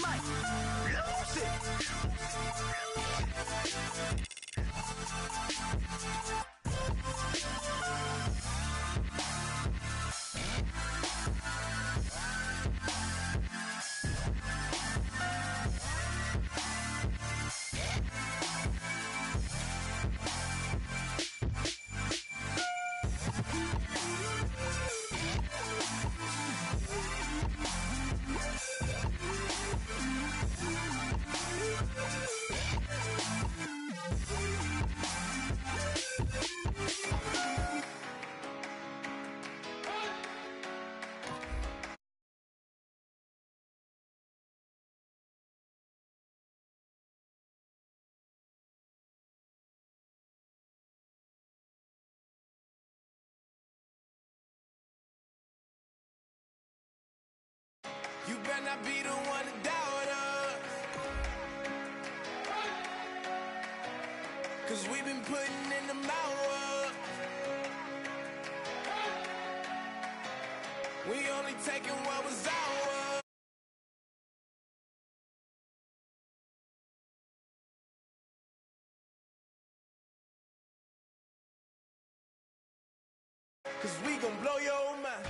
might lose it. You better not be the one to doubt us, 'cause we've been putting in the hours. We only taking what was ours. 'Cause we gon' blow your mind.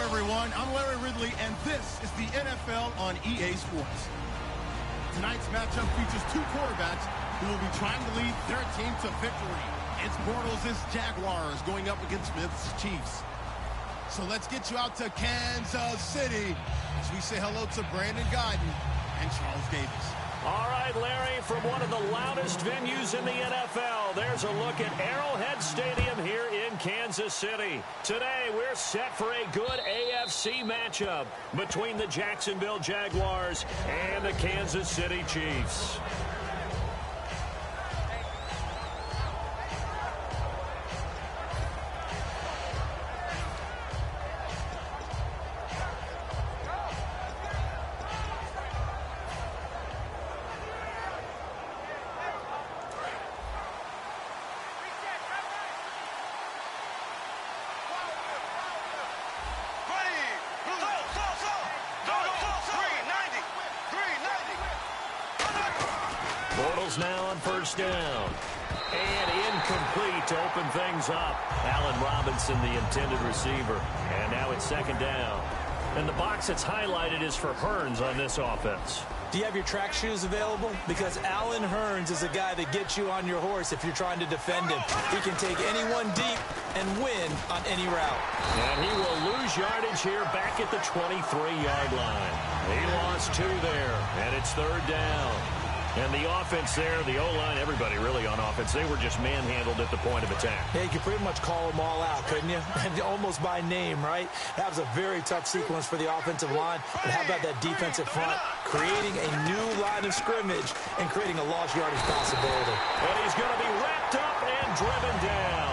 Everyone, I'm Larry Ridley, and this is the NFL on EA Sports. Tonight's matchup features two quarterbacks who will be trying to lead their team to victory. It's Bortles' Jaguars going up against Smith's Chiefs. So let's get you out to Kansas City as we say hello to Brandon Guyton and Charles Davis. All right, Larry, from one of the loudest venues in the NFL, there's a look at Arrowhead Stadium here in Kansas City. Today, we're set for a good AFC matchup between the Jacksonville Jaguars and the Kansas City Chiefs. Bortles now on first down. And incomplete to open things up. Allen Robinson, the intended receiver. And now it's second down. And the box that's highlighted is for Hearns on this offense. Do you have your track shoes available? Because Allen Hearns is a guy that gets you on your horse if you're trying to defend him. He can take anyone deep and win on any route. And he will lose yardage here back at the 23-yard line. He lost two there, and it's third down. And the offense there, the O-line, everybody really on offense, they were just manhandled at the point of attack. Yeah, you could pretty much call them all out, couldn't you? Almost by name, right? That was a very tough sequence for the offensive line. But how about that defensive front? Creating a new line of scrimmage and creating a lost yardage possibility. And he's going to be wrapped up and driven down.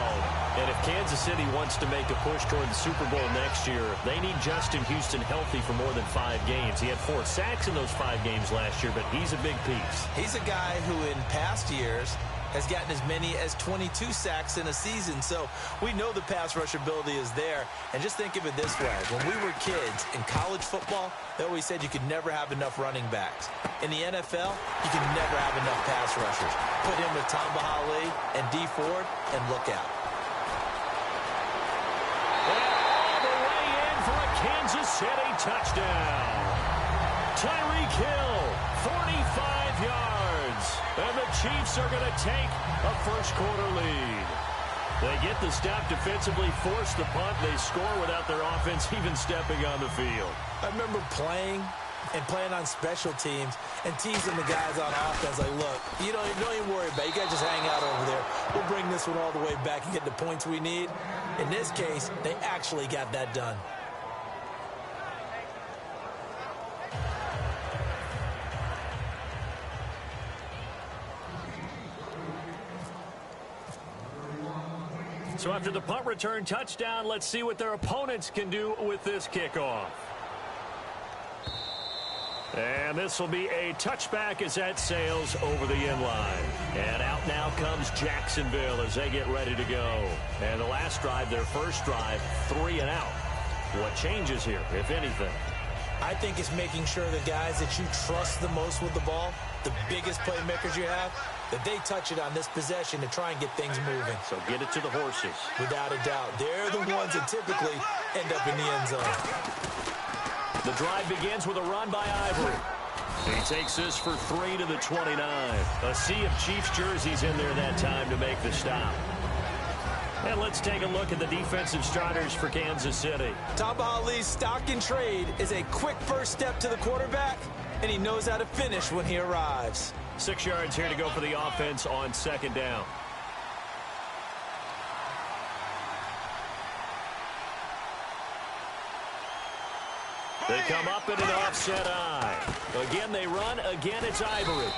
And if Kansas City wants to make a push toward the Super Bowl next year, they need Justin Houston healthy for more than 5 games. He had 4 sacks in those 5 games last year, but he's a big piece. He's a guy who in past years has gotten as many as 22 sacks in a season. So we know the pass rush ability is there. And just think of it this way. When we were kids in college football, they always said you could never have enough running backs. In the NFL, you can never have enough pass rushers. Put him with Tom Bahali and D Ford, and look out. Kansas City touchdown. Tyreek Hill, 45 yards. And the Chiefs are going to take a first-quarter lead. They get the stop defensively, force the punt. They score without their offense even stepping on the field. I remember playing on special teams and teasing the guys on offense like, look, you don't even worry about it. You guys just hang out over there. We'll bring this one all the way back and get the points we need. In this case, they actually got that done. So after the punt return touchdown, let's see what their opponents can do with this kickoff. And this will be a touchback as that sails over the end line. And out now comes Jacksonville as they get ready to go. And the last drive, their first drive, 3 and out. What changes here, if anything? I think it's making sure the guys that you trust the most with the ball, the biggest playmakers you have, that they touch it on this possession to try and get things moving. So get it to the horses. Without a doubt. They're the ones that typically end up in the end zone. The drive begins with a run by Ivory. He takes this for 3 to the 29. A sea of Chiefs jerseys in there that time to make the stop. And let's take a look at the defensive starters for Kansas City. Tamba Hali's stock in trade is a quick first step to the quarterback, and he knows how to finish when he arrives. 6 yards here to go for the offense on second down. They come up in an offset eye. Again, they run. Again, it's Ivory.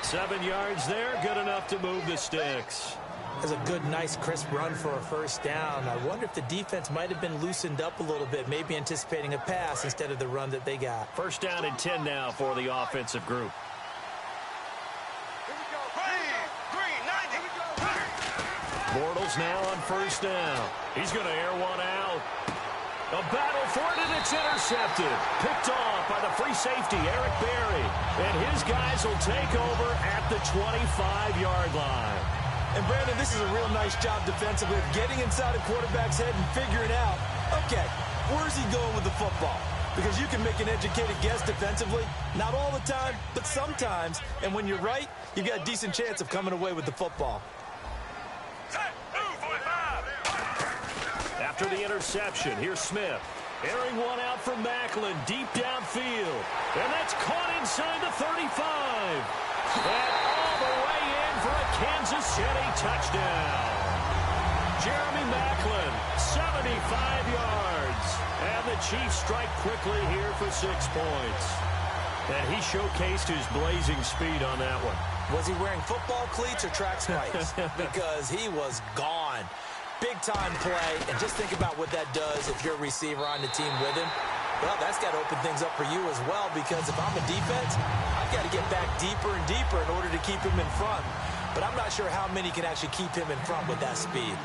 7 yards there, good enough to move the sticks. That's a good, nice, crisp run for a first down. I wonder if the defense might have been loosened up a little bit, maybe anticipating a pass instead of the run that they got. First down and 10 now for the offensive group. Bortles now on first down. He's going to air one out. A battle for it, and it's intercepted. Picked off by the free safety, Eric Berry. And his guys will take over at the 25-yard line. And, Brandon, this is a real nice job defensively of getting inside a quarterback's head and figuring out, okay, where's he going with the football? Because you can make an educated guess defensively. Not all the time, but sometimes. And when you're right, you've got a decent chance of coming away with the football. After the interception, here's Smith. Airing one out from Macklin, deep downfield. And that's caught inside the 35. And all the way in for a Kansas City touchdown. Jeremy Macklin, 75 yards. And the Chiefs strike quickly here for 6 points. And he showcased his blazing speed on that one. Was he wearing football cleats or track spikes? Because he was gone. Big-time play, and just think about what that does if you're a receiver on the team with him. Well, that's got to open things up for you as well, because if I'm a defense, I've got to get back deeper and deeper in order to keep him in front. But I'm not sure how many can actually keep him in front with that speed.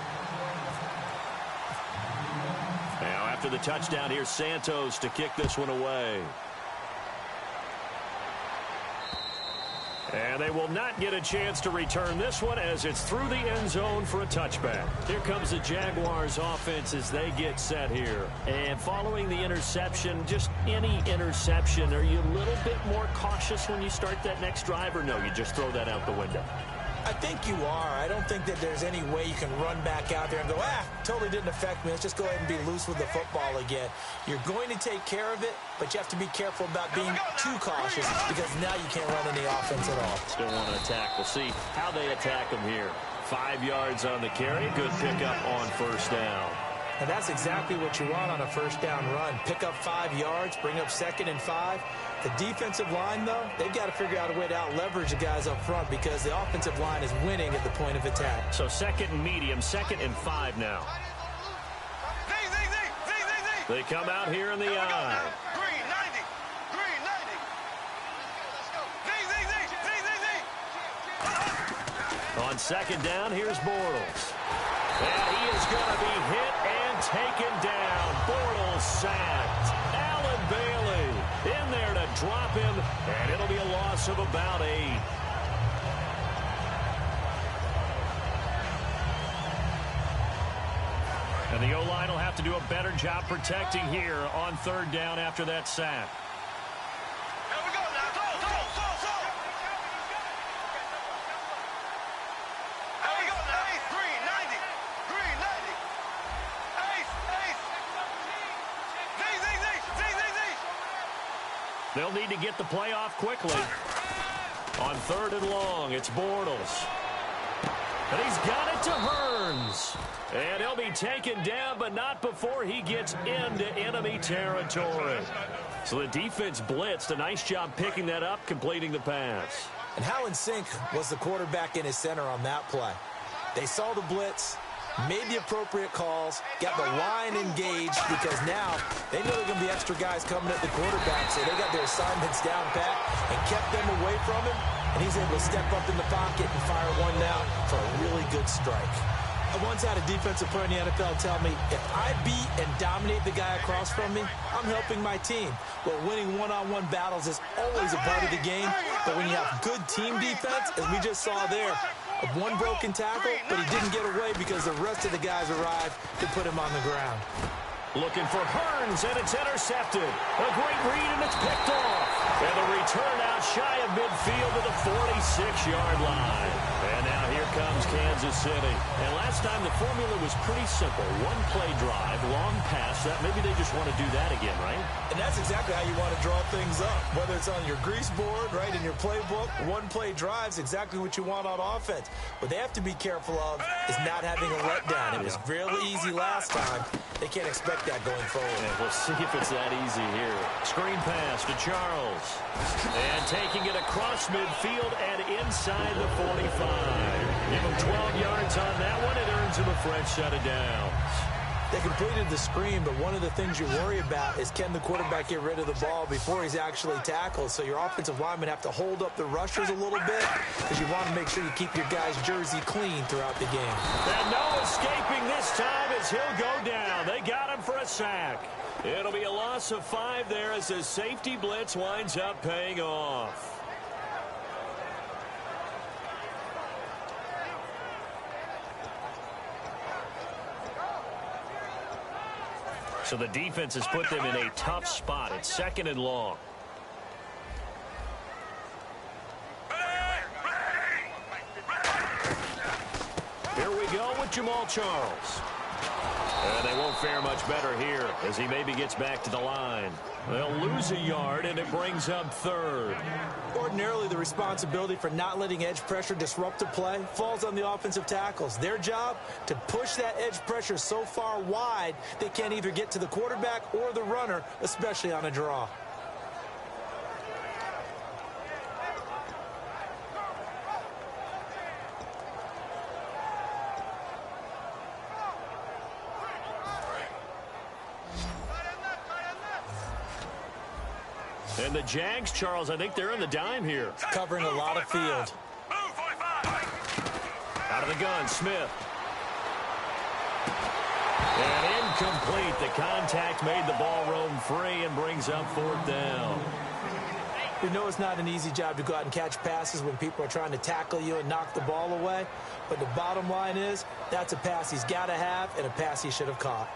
Now, after the touchdown, here's Santos to kick this one away. And they will not get a chance to return this one as it's through the end zone for a touchback. Here comes the Jaguars offense as they get set here. And following the interception, just any interception, are you a little bit more cautious when you start that next drive, or no, you just throw that out the window? I think you are. I don't think that there's any way you can run back out there and go, totally didn't affect me. Let's just go ahead and be loose with the football again. You're going to take care of it, but you have to be careful about being too cautious, because now you can't run any offense at all. Still want to attack. We'll see how they attack them here. 5 yards on the carry. Good pickup on first down. And that's exactly what you want on a first down run. Pick up 5 yards, bring up 2nd and 5. The defensive line, though, they've got to figure out a way to out-leverage the guys up front, because the offensive line is winning at the point of attack. So 2nd and medium, 2nd and 5 now. They come out here in the eye. On 2nd down, here's Bortles. And he is going to be hit and taken down. Bortles sacked. Allen Bailey in there to drop him, and it'll be a loss of about 8. And the O-line will have to do a better job protecting here on 3rd down after that sack. They'll need to get the play off quickly. On 3rd and long, it's Bortles. And he's got it to Hearns. And he'll be taken down, but not before he gets into enemy territory. So the defense blitzed. A nice job picking that up, completing the pass. And how in sync was the quarterback and his center on that play? They saw the blitz. made the appropriate calls, got the line engaged because now they know there are going to be extra guys coming at the quarterback, so they got their assignments down pat and kept them away from him, and he's able to step up in the pocket and fire one now for a really good strike. I once had a defensive player in the NFL tell me, if I beat and dominate the guy across from me, I'm helping my team. Well, winning one-on-one battles is always a part of the game, but when you have good team defense, as we just saw there, one broken tackle, but he didn't get away because the rest of the guys arrived to put him on the ground. Looking for Hearns, and it's intercepted. A great read, and it's picked off. And the return out shy of midfield to the 46-yard line. And now here comes Kansas City. And last time the formula was pretty simple. One-play drive, long pass. That maybe they just want to do that again, right? And that's exactly how you want to draw things up. Whether it's on your grease board, right, in your playbook, one-play drives exactly what you want on offense. What they have to be careful of is not having a letdown. It was really easy last time. They can't expect that going forward. And we'll see if it's that easy here. Screen pass to Charles. And taking it across midfield and inside the 45. Give him 12 yards on that one. It earns him a fresh set of downs. They completed the screen, but one of the things you worry about is can the quarterback get rid of the ball before he's actually tackled. So your offensive linemen have to hold up the rushers a little bit because you want to make sure you keep your guy's jersey clean throughout the game. And no escaping this time as he'll go down. They got him for a sack. It'll be a loss of 5 there as the safety blitz winds up paying off. So the defense has put them in a tough spot. It's 2nd and long. Here we go with Jamal Charles. And they won't fare much better here as he maybe gets back to the line. They'll lose a yard, and it brings up 3rd. Ordinarily, the responsibility for not letting edge pressure disrupt the play falls on the offensive tackles. Their job to push that edge pressure so far wide they can't either get to the quarterback or the runner, especially on a draw. And the Jags, Charles, I think they're in the dime here. Covering a lot of field. Out of the gun, Smith. And incomplete. The contact made the ball roam free and brings up 4th down. We know it's not an easy job to go out and catch passes when people are trying to tackle you and knock the ball away. But the bottom line is that's a pass he's got to have and a pass he should have caught.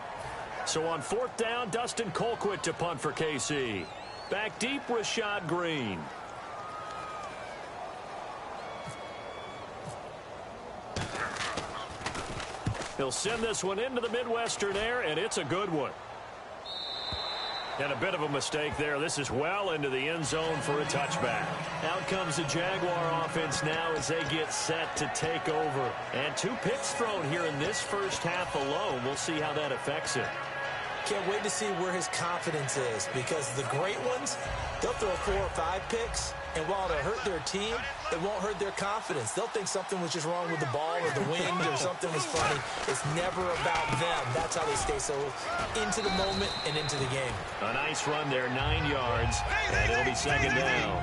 So on 4th down, Dustin Colquitt to punt for KC. Back deep, Rashad Green. He'll send this one into the Midwestern air, and it's a good one. And a bit of a mistake there. This is well into the end zone for a touchback. Out comes the Jaguar offense now as they get set to take over. And 2 picks thrown here in this first half alone. We'll see how that affects it. Can't wait to see where his confidence is because the great ones, they'll throw 4 or 5 picks, and while it'll hurt their team, it won't hurt their confidence. They'll think something was just wrong with the ball or the wind or something was funny. It's never about them. That's how they stay so into the moment and into the game. A nice run there, 9 yards, and it'll be 2nd down.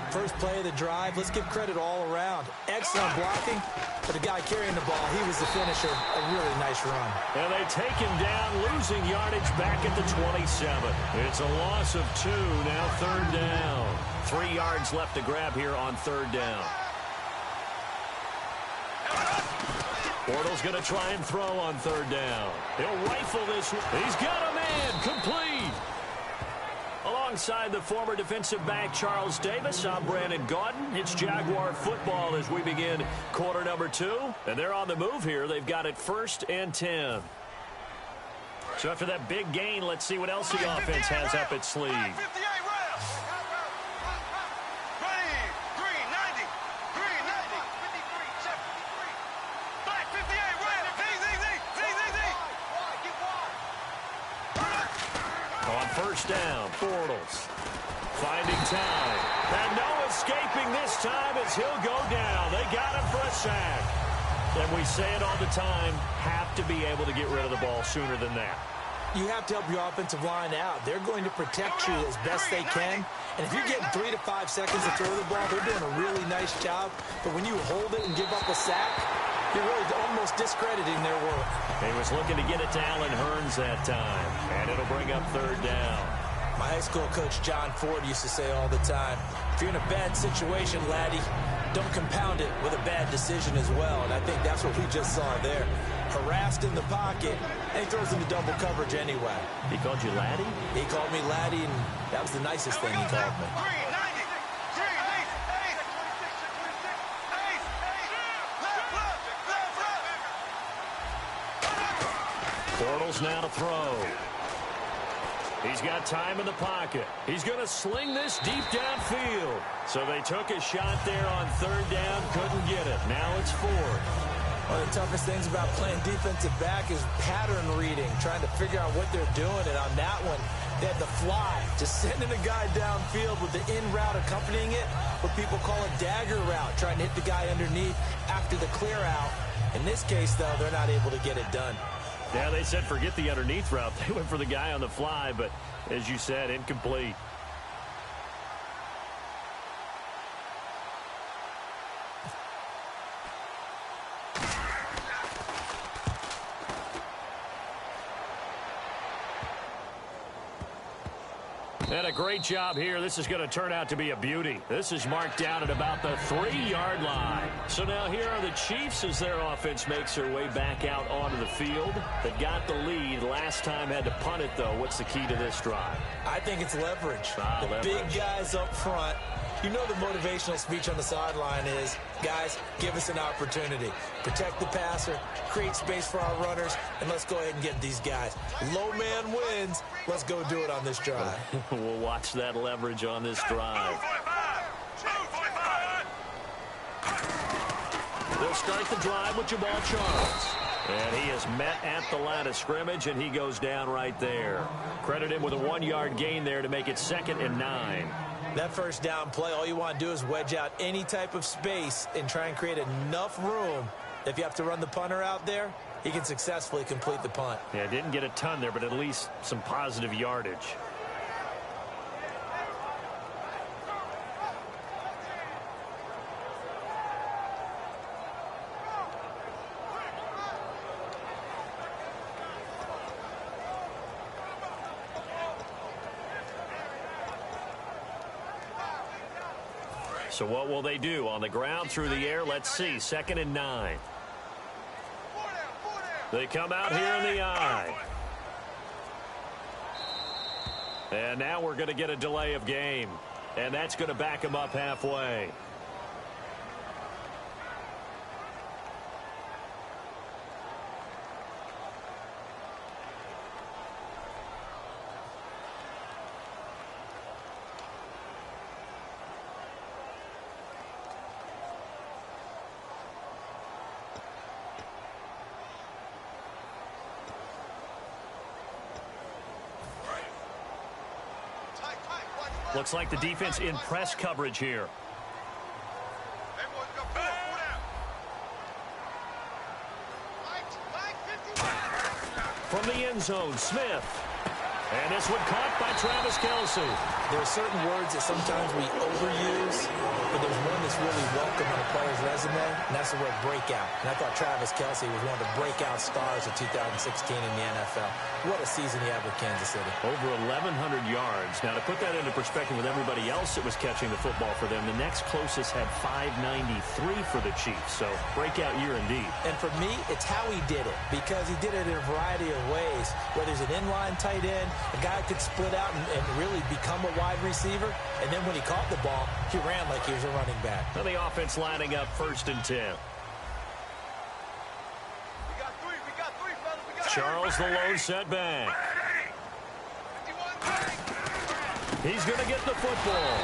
First play of the drive, let's give credit all around. Excellent blocking, but the guy carrying the ball, he was the finisher. A really nice run. And they take him down, losing yardage back at the 27. It's a loss of 2, now 3rd down. 3 yards left to grab here on 3rd down. Bortles going to try and throw on 3rd down. He'll rifle this. He's got a man, complete. Alongside the former defensive back Charles Davis, I'm Brandon Gaudin. It's Jaguar football as we begin quarter number 2. And they're on the move here. They've got it 1st and 10. So after that big gain, let's see what else the offense has up its sleeve. First down, Bortles finding time. And no escaping this time as he'll go down. They got him for a sack. And we say it all the time, have to be able to get rid of the ball sooner than that. You have to help your offensive line out. They're going to protect you as best they can. And if you're getting 3 to 5 seconds to throw the ball, they're doing a really nice job. But when you hold it and give up a sack, you're really almost discrediting their work. He was looking to get it to Allen Hurns that time, and it'll bring up 3rd down. My high school coach, John Ford, used to say all the time, if you're in a bad situation, laddie, don't compound it with a bad decision as well. And I think that's what we just saw there. Harassed in the pocket, and he throws into double coverage anyway. He called you laddie? He called me laddie, and that was the nicest thing he called me. Bortles now to throw. He's got time in the pocket. He's going to sling this deep downfield. So they took a shot there on 3rd down, couldn't get it. Now it's 4th. One of the toughest things about playing defensive back is pattern reading, trying to figure out what they're doing. And on that one, they had the fly, just sending a guy downfield with the in route accompanying it, what people call a dagger route, trying to hit the guy underneath after the clear out. In this case, though, they're not able to get it done. Yeah, they said forget the underneath route. They went for the guy on the fly, but as you said, incomplete. And a great job here. This is going to turn out to be a beauty. This is marked down at about the 3-yard line. So now here are the Chiefs as their offense makes their way back out onto the field. They've got the lead. Last time had to punt it, though. What's the key to this drive? I think it's leverage. Leverage. Big guys up front. You know the motivational speech on the sideline is, guys, give us an opportunity. Protect the passer, create space for our runners, and let's go ahead and get these guys. Low man wins. Let's go do it on this drive. We'll watch that leverage on this drive. They'll start the drive with Jamal Charles. And he is met at the line of scrimmage, and he goes down right there. Credit him with a 1-yard gain there to make it 2nd and 9. That first down play, all you want to do is wedge out any type of space and try and create enough room. If you have to run the punter out there, he can successfully complete the punt. Yeah, didn't get a ton there, but at least some positive yardage. So what will they do? On the ground, through the air, let's see. 2nd and 9. They come out here in the eye. And now we're going to get a delay of game. And that's going to back them up halfway. Looks like the defense in press coverage here. From the end zone, Smith. And this one caught by Travis Kelce. There are certain words that sometimes we overuse, but there's one that's really welcome on a player's resume, and that's the word breakout. And I thought Travis Kelce was one of the breakout stars of 2016 in the NFL. What a season he had with Kansas City. Over 1,100 yards. Now, to put that into perspective with everybody else that was catching the football for them, the next closest had 593 for the Chiefs. So, breakout year indeed. And for me, it's how he did it, because he did it in a variety of ways, whether he's an inline tight end, a guy could split out and really become a wide receiver, and then when he caught the ball, he ran like he was a running back. Now the offense lining up 1st and 10. Charles, the lone setback. He's going to get the football.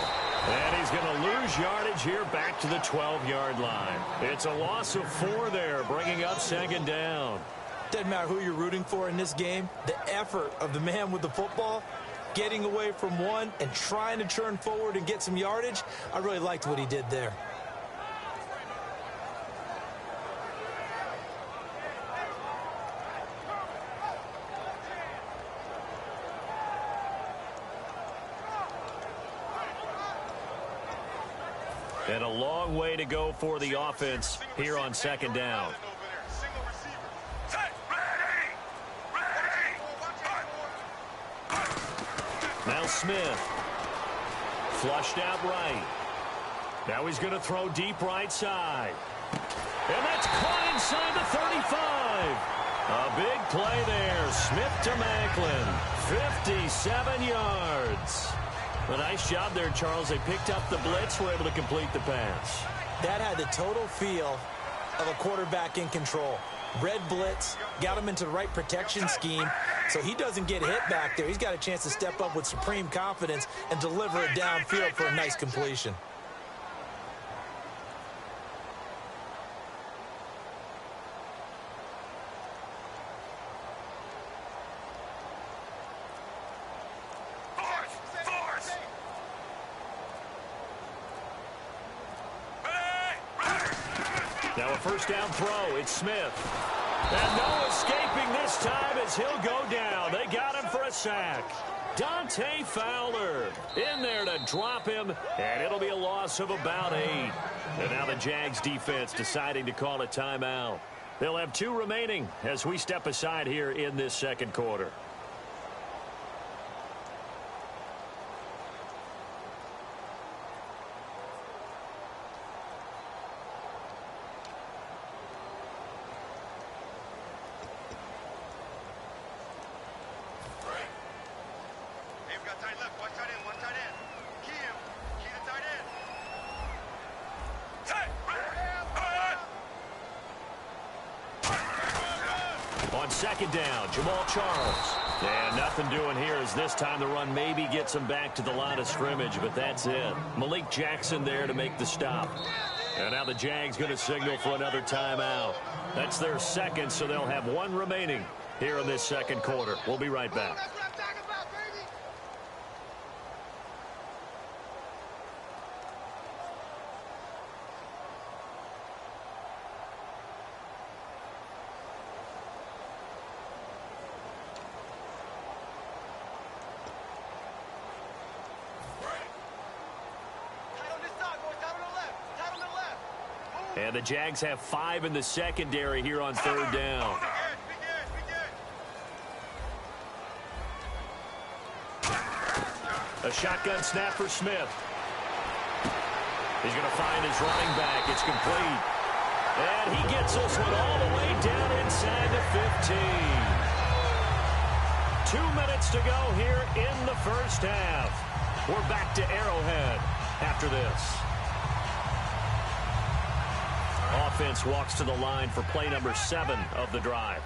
And he's going to lose yardage here back to the 12-yard line. It's a loss of 4 there, bringing up 2nd down. Doesn't matter who you're rooting for in this game. The effort of the man with the football, getting away from one and trying to turn forward and get some yardage, I really liked what he did there. And a long way to go for the offense here on second down. Now Smith. Flushed out right. Now he's going to throw deep right side. And that's caught inside the 35. A big play there. Smith to Macklin. 57 yards. A nice job there, Charles. They picked up the blitz, were able to complete the pass. That had the total feel of a quarterback in control. Red blitz, got him into the right protection scheme, so he doesn't get hit back there. He's got a chance to step up with supreme confidence and deliver it downfield for a nice completion. Now a first down throw. It's Smith. And no escaping this time as he'll go down. They got him for a sack. Dante Fowler in there to drop him, and it'll be a loss of about 8. And now the Jags defense deciding to call a timeout. They'll have 2 remaining as we step aside here in this second quarter. On second down, Jamal Charles. And nothing doing here as this time the run maybe gets him back to the line of scrimmage, but that's it. Malik Jackson there to make the stop. And now the Jags going to signal for another timeout. That's their second, so they'll have 1 remaining here in this second quarter. We'll be right back. And the Jags have 5 in the secondary here on third down. A shotgun snap for Smith. He's going to find his running back. It's complete. And he gets this one all the way down inside the 15. 2 minutes to go here in the first half. We're back to Arrowhead after this. Offense walks to the line for play number 7 of the drive.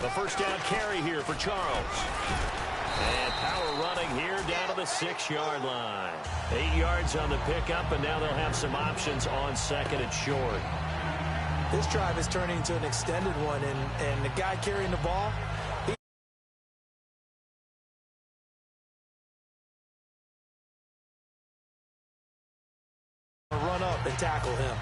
The first down carry here for Charles. And power running here down to the 6-yard line. 8 yards on the pickup, and now they'll have some options on second and short. This drive is turning into an extended one, and the guy carrying the ball, run up and tackle him.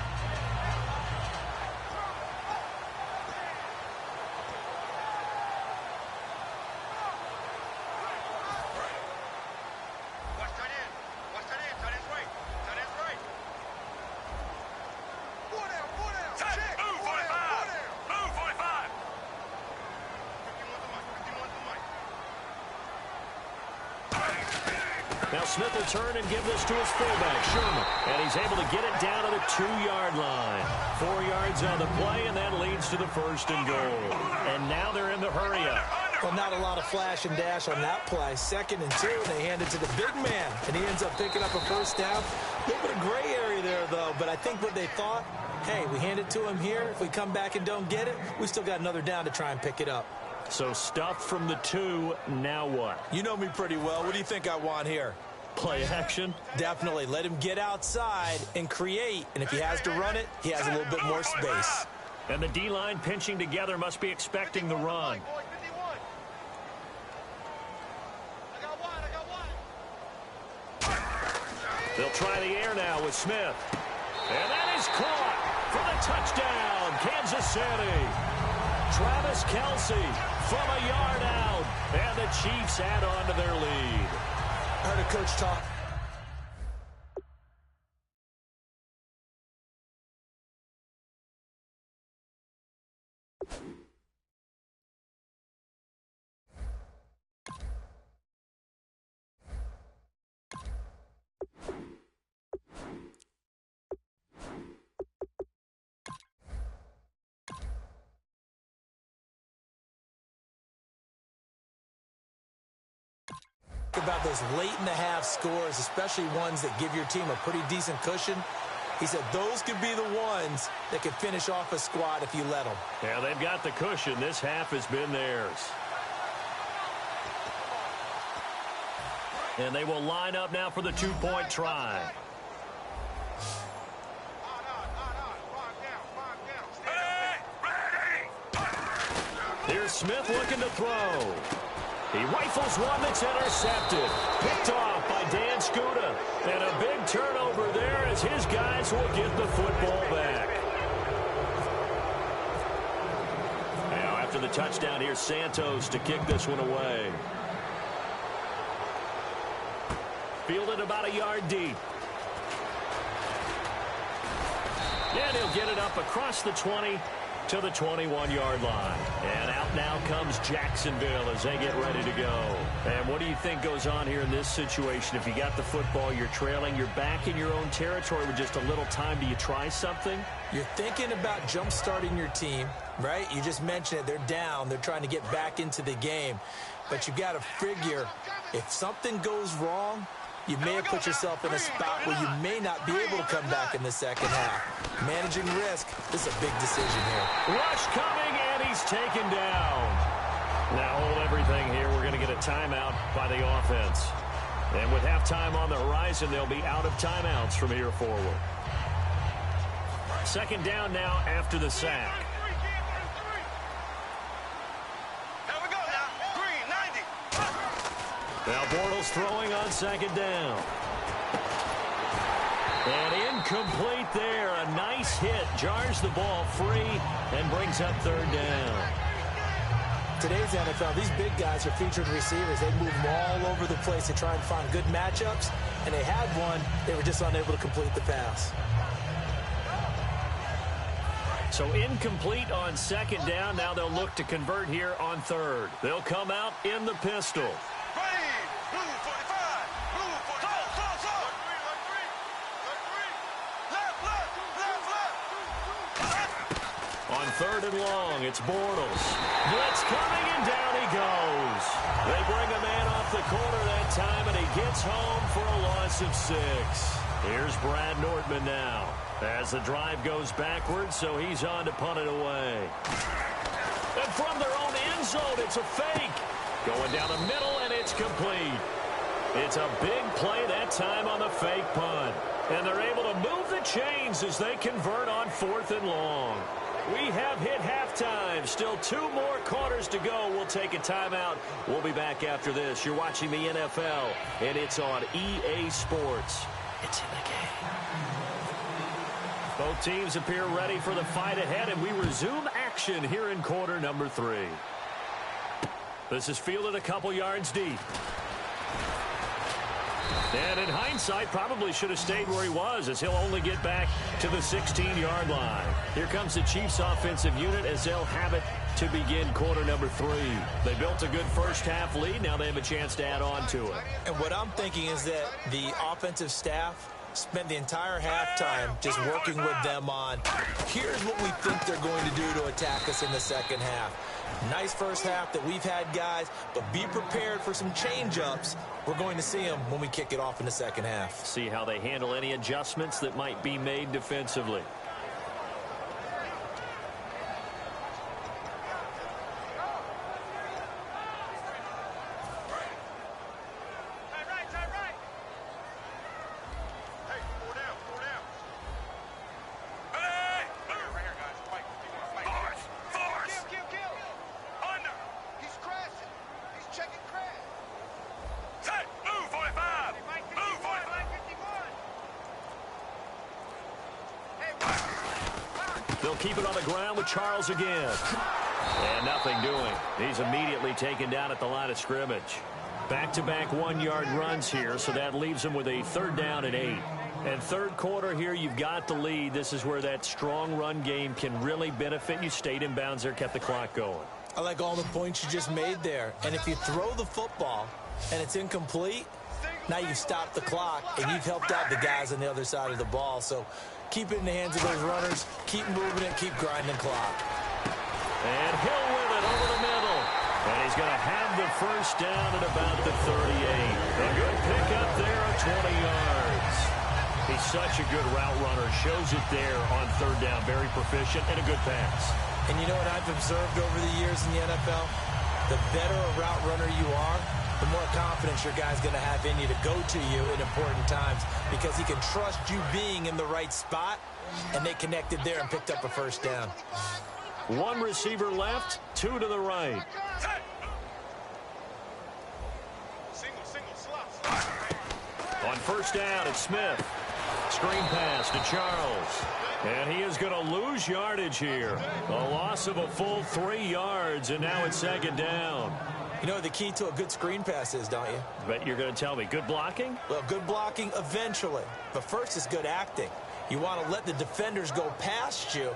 Now Smith will turn and give this to his fullback, Sherman. And he's able to get it down to the 2-yard line. 4 yards on the play, and that leads to the first and goal. And now they're in the hurry-up. Well, not a lot of flash and dash on that play. 2nd and 2, and they hand it to the big man. And he ends up picking up a first down. A little bit of gray area there, though. But I think what they thought, hey, we hand it to him here. If we come back and don't get it, we still got another down to try and pick it up. So stuff from the 2, now what? You know me pretty well. What do you think I want here? Play action? Definitely. Let him get outside and create. And if he has to run it, he has a little bit more space. And the D-line pinching together must be expecting the run. They'll try the air now with Smith. And that is caught for the touchdown, Kansas City. Travis Kelce from a yard out. And the Chiefs add on to their lead. I heard a coach talk. About those late-in-the-half scores, especially ones that give your team a pretty decent cushion. He said those could be the ones that could finish off a squad if you let them. Yeah, they've got the cushion. This half has been theirs. And they will line up now for the two-point try. Here's Smith looking to throw. He rifles one that's intercepted. Picked off by Dan Skuta. And a big turnover there as his guys will get the football back. Now after the touchdown, here's Santos to kick this one away. Fielded about a yard deep. And he'll get it up across the 20 to the 21-yard line. And out now comes Jacksonville as they get ready to go. And what do you think goes on here in this situation? If you got the football, you're trailing, you're back in your own territory with just a little time. Do you try something? You're thinking about jump-starting your team, right? You just mentioned it. They're down. They're trying to get back into the game. But you got to figure if something goes wrong, you may have put yourself in a spot where you may not be able to come back in the second half. Managing risk, this is a big decision here. Rush coming, and he's taken down. Now hold everything here. We're going to get a timeout by the offense. And with halftime on the horizon, they'll be out of timeouts from here forward. Second down now after the sack. Now Bortles throwing on second down. And incomplete there. A nice hit. Jars the ball free and brings up third down. Today's NFL, these big guys are featured receivers. They move them all over the place to try and find good matchups. And they had one. They were just unable to complete the pass. So incomplete on second down. Now they'll look to convert here on third. They'll come out in the pistol. On third and long, it's Bortles. Blitz coming, and down he goes. They bring a man off the corner that time, and he gets home for a loss of 6. Here's Brad Nordman now as the drive goes backwards, so he's on to punt it away. And from their own end zone, it's a fake. Going down the middle, and it's complete. It's a big play that time on the fake punt. And they're able to move the chains as they convert on fourth and long. We have hit halftime. Still 2 more quarters to go. We'll take a timeout. We'll be back after this. You're watching the NFL, and it's on EA Sports. It's in the game. Both teams appear ready for the fight ahead, and we resume action here in quarter number 3. This is fielded a couple yards deep. And in hindsight, probably should have stayed where he was, as he'll only get back to the 16-yard line. Here comes the Chiefs offensive unit as they'll have it to begin quarter number 3. They built a good first-half lead. Now they have a chance to add on to it. And what I'm thinking is that the offensive staff spent the entire halftime just working with them on, here's what we think they're going to do to attack us in the second half. Nice first half that we've had, guys, but be prepared for some change-ups. We're going to see them when we kick it off in the second half. See how they handle any adjustments that might be made defensively. They'll keep it on the ground with Charles again. And nothing doing. He's immediately taken down at the line of scrimmage. Back-to-back one-yard runs here, so that leaves him with a 3rd down and 8. And third quarter here, you've got the lead. This is where that strong run game can really benefit you. Stayed in bounds there, kept the clock going. I like all the points you just made there. And if you throw the football and it's incomplete, now you've stopped the clock and you've helped out the guys on the other side of the ball. So keep it in the hands of those runners. Keep moving it. Keep grinding clock. And Hill with it over the middle. And he's going to have the first down at about the 38. A good pickup there of 20 yards. He's such a good route runner. Shows it there on 3rd down. Very proficient and a good pass. And you know what I've observed over the years in the NFL? The better a route runner you are, the more confidence your guy's going to have in you to go to you in important times because he can trust you being in the right spot, and they connected there and picked up a first down. One receiver left, 2 to the right. On first down, it's Smith. Screen pass to Charles. And he is going to lose yardage here. A loss of a full 3 yards, and now it's 2nd down. You know what the key to a good screen pass is, don't you? But you're going to tell me, good blocking? Well, good blocking eventually. But first is good acting. You want to let the defenders go past you,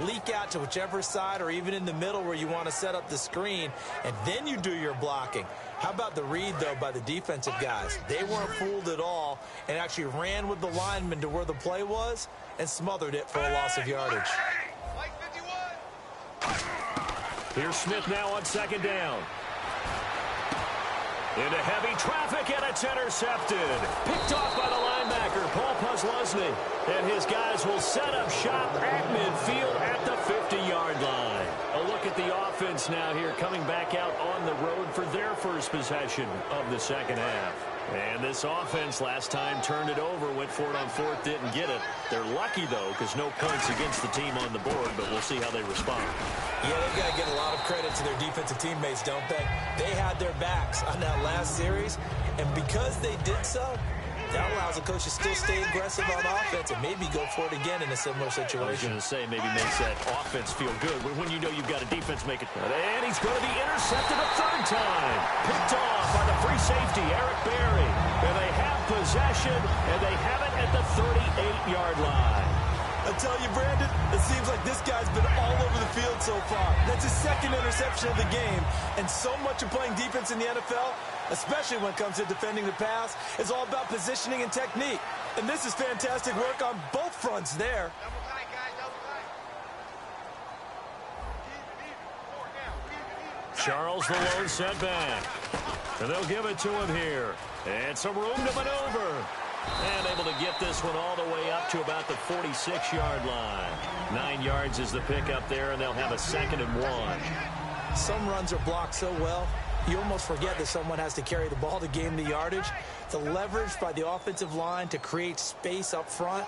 leak out to whichever side or even in the middle where you want to set up the screen, and then you do your blocking. How about the read, though, by the defensive guys? They weren't fooled at all and actually ran with the lineman to where the play was and smothered it for a loss of yardage. Here's Smith now on 2nd down. Into heavy traffic, and it's intercepted. Picked off by the linebacker, Paul Posluszny. And his guys will set up shop at midfield at the 50-yard line. A look at the offense now here, coming back out on the road for their first possession of the 2nd half. And this offense last time turned it over, went for it on 4th, didn't get it. They're lucky, though, because no points against the team on the board, but we'll see how they respond. Yeah, they've got to give a lot of credit to their defensive teammates, don't they? They had their backs on that last series, and because they did so, that allows the coach to still stay aggressive on offense and maybe go for it again in a similar situation. I was going to say, maybe makes that offense feel good when you know you've got a defense make it. And he's going to be intercepted a 3rd time. Picked off by the free safety, Eric Berry. And they have possession, and they have it at the 38-yard line. I tell you, Brandon, it seems like this guy's been all over the field so far. That's his 2nd interception of the game. And so much of playing defense in the NFL, especially when it comes to defending the pass, is all about positioning and technique. And this is fantastic work on both fronts there. Charles the lone setback. And they'll give it to him here. And some room to maneuver. And able to get this one all the way up to about the 46-yard line. 9 yards is the pickup there, and they'll have a 2nd and 1. Some runs are blocked so well, you almost forget that someone has to carry the ball to gain the yardage. The leverage by the offensive line to create space up front,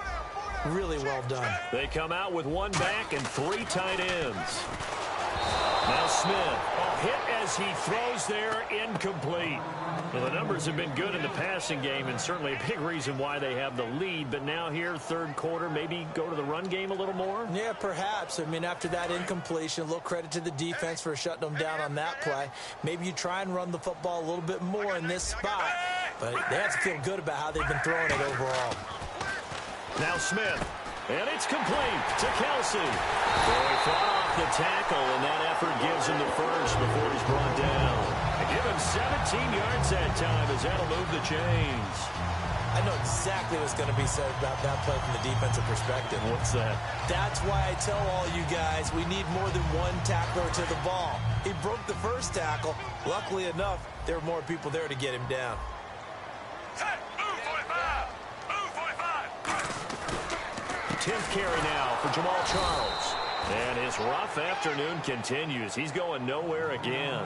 really well done. They come out with 1 back and 3 tight ends. Now Smith, hit as he throws there, incomplete. Well, the numbers have been good in the passing game, and certainly a big reason why they have the lead. But now here, 3rd quarter, maybe go to the run game a little more? Yeah, perhaps. I mean, after that incompletion, a little credit to the defense for shutting them down on that play. Maybe you try and run the football a little bit more in this spot. But they have to feel good about how they've been throwing it overall. Now Smith. And it's complete to Kelsey. Well, he fought off the tackle, and that effort gives him the first before he's brought down. And give him 17 yards that time as that'll move the chains. I know exactly what's going to be said about that play from the defensive perspective. What's that? That's why I tell all you guys we need more than one tackler to the ball. He broke the first tackle. Luckily enough, there were more people there to get him down. Hey, move 45! Move 45! 10th carry now for Jamal Charles. And his rough afternoon continues. He's going nowhere again.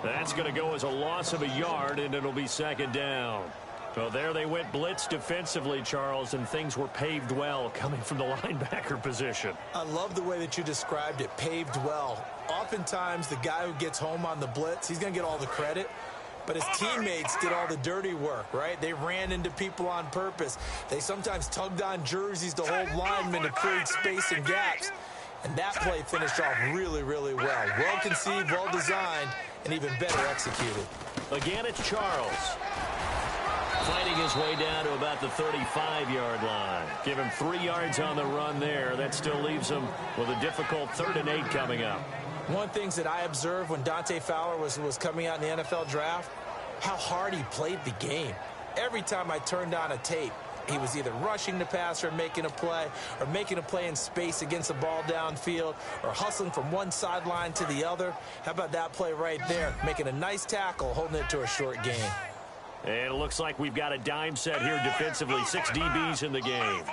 That's going to go as a loss of a yard, and it'll be 2nd down. Well, there they went blitz defensively, Charles, and things were paved well coming from the linebacker position. I love the way that you described it, paved well. Oftentimes, the guy who gets home on the blitz, he's going to get all the credit. But his teammates did all the dirty work, right? They ran into people on purpose. They sometimes tugged on jerseys to hold linemen to create space and gaps. And that play finished off really, really well. Well conceived, well designed, and even better executed. Again, it's Charles. Fighting his way down to about the 35-yard line. Give him 3 yards on the run there. That still leaves him with a difficult 3rd and 8 coming up. One of the things that I observed when Dante Fowler was coming out in the NFL draft, how hard he played the game. Every time I turned on a tape, he was either rushing the passer and making a play, or making a play in space against the ball downfield, or hustling from one sideline to the other. How about that play right there? Making a nice tackle, holding it to a short gain. And it looks like we've got a dime set here defensively. 6 DBs in the game.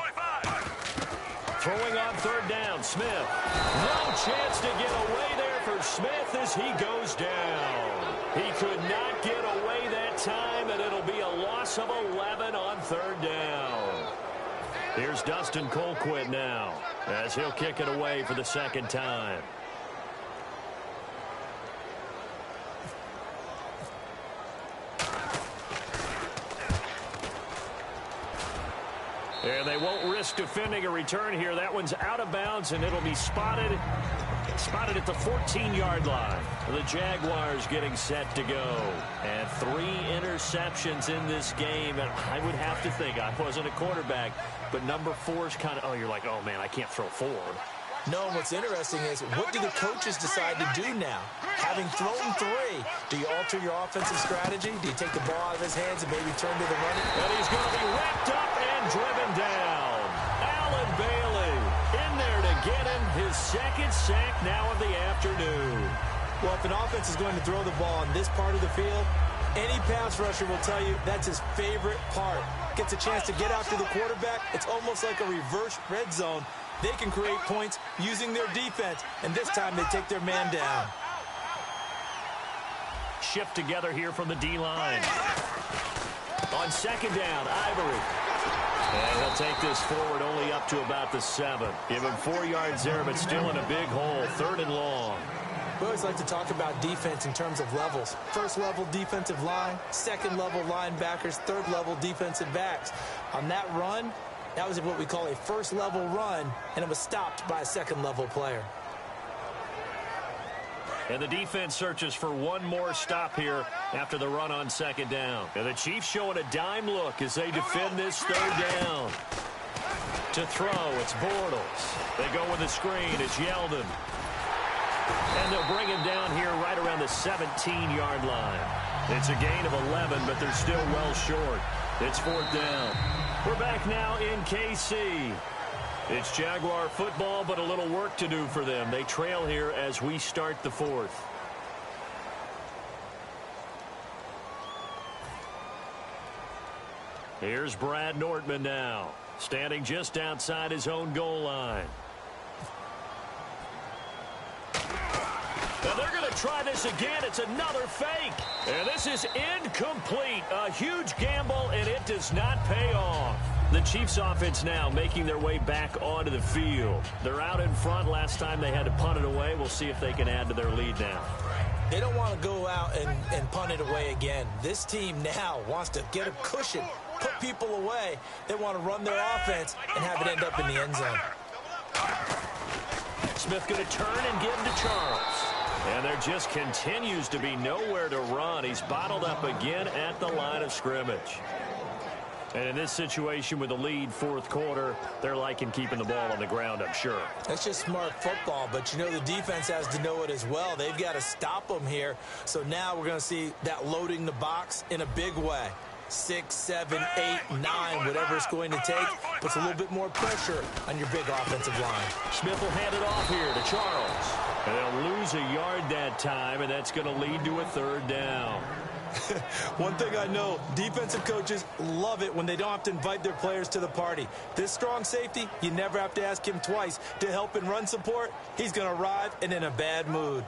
Throwing on 3rd down, Smith. No chance to get away there for Smith as he goes down. He could not get away that time, and it'll be a loss of 11 on 3rd down. Here's Dustin Colquitt now as he'll kick it away for the 2nd time. And they won't risk defending a return here. That one's out of bounds, and it'll be spotted at the 14-yard line. The Jaguars getting set to go. And 3 interceptions in this game. And I would have to think, I wasn't a quarterback, but number 4 is kind of, oh, you're like, oh, man, I can't throw 4. No, what's interesting is, what do the coaches decide to do now? Having thrown 3, do you alter your offensive strategy? Do you take the ball out of his hands and maybe turn to the running? And he's going to be wrapped up and driven down. Allen Bailey in there to get him his 2nd sack now of the afternoon. Well, if an offense is going to throw the ball on this part of the field, any pass rusher will tell you that's his favorite part. Gets a chance to get after the quarterback. It's almost like a reverse red zone. They can create points using their defense, and this time they take their man down. Shift together here from the D-line. On 2nd down, Ivory. And he'll take this forward only up to about the 7. Give him 4 yards there, but still in a big hole. 3rd and long. We always like to talk about defense in terms of levels. 1st level defensive line, 2nd level linebackers, 3rd level defensive backs. On that run, that was what we call a 1st level run, and it was stopped by a 2nd level player. And the defense searches for one more stop here after the run on 2nd down. And the Chiefs showing a dime look as they defend this 3rd down. To throw, it's Bortles. They go with the screen, it's Yeldon. And they'll bring him down here right around the 17-yard line. It's a gain of 11, but they're still well short. It's 4th down. We're back now in KC. It's Jaguar football, but a little work to do for them. They trail here as we start the 4th. Here's Brad Nortman now, standing just outside his own goal line. Now they're going to try this again. It's another fake. And this is incomplete. A huge gamble, and it does not pay off. The Chiefs offense now making their way back onto the field. They're out in front. Last time they had to punt it away. We'll see if they can add to their lead now. They don't want to go out and punt it away again. This team now wants to get a cushion, put people away. They want to run their offense and have it end up in the end zone. Smith going to turn and give him to Charles. And there just continues to be nowhere to run. He's bottled up again at the line of scrimmage. And in this situation with the lead 4th quarter, they're liking keeping the ball on the ground, I'm sure. That's just smart football, but you know the defense has to know it as well. They've got to stop them here. So now we're going to see that loading the box in a big way. 6, 7, 8, 9, whatever it's going to take, puts a little bit more pressure on your big offensive line. Smith will hand it off here to Charles. And they'll lose a yard that time, and that's going to lead to a 3rd down. One thing I know, defensive coaches love it when they don't have to invite their players to the party. This strong safety, you never have to ask him twice to help in run support. He's going to arrive and in a bad mood.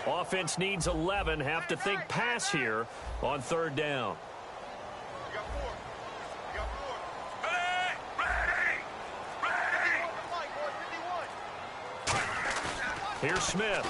Offense needs 11. Have to think pass here on 3rd down. Here's Smith.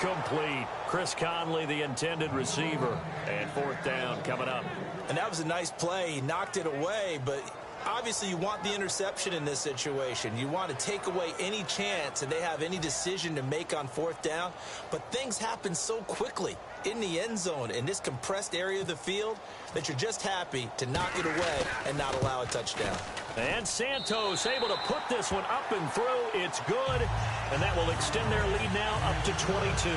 Incomplete. Chris Conley, the intended receiver. And fourth down coming up. And that was a nice play. He knocked it away, but obviously you want the interception in this situation. You want to take away any chance and they have any decision to make on fourth down. But things happen so quickly in the end zone in this compressed area of the field that you're just happy to knock it away and not allow a touchdown. And Santos able to put this one up and through. It's good, and that will extend their lead now up to 22.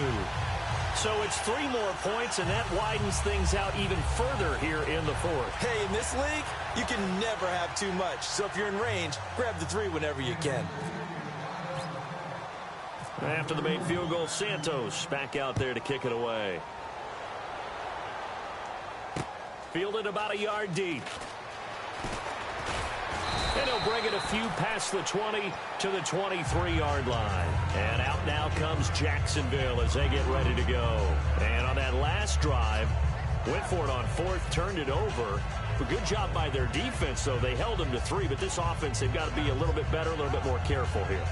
So it's 3 more points, and that widens things out even further here in the fourth. Hey, in this league, you can never have too much. So if you're in range, grab the 3 whenever you can. After the made field goal, Santos back out there to kick it away. Fielded about a yard deep. And he'll bring it a few past the 20 to the 23-yard line. And out now comes Jacksonville as they get ready to go. And on that last drive, went for it on fourth, turned it over. A good job by their defense, though. They held them to 3, but this offense, they've got to be a little bit better, a little bit more careful here.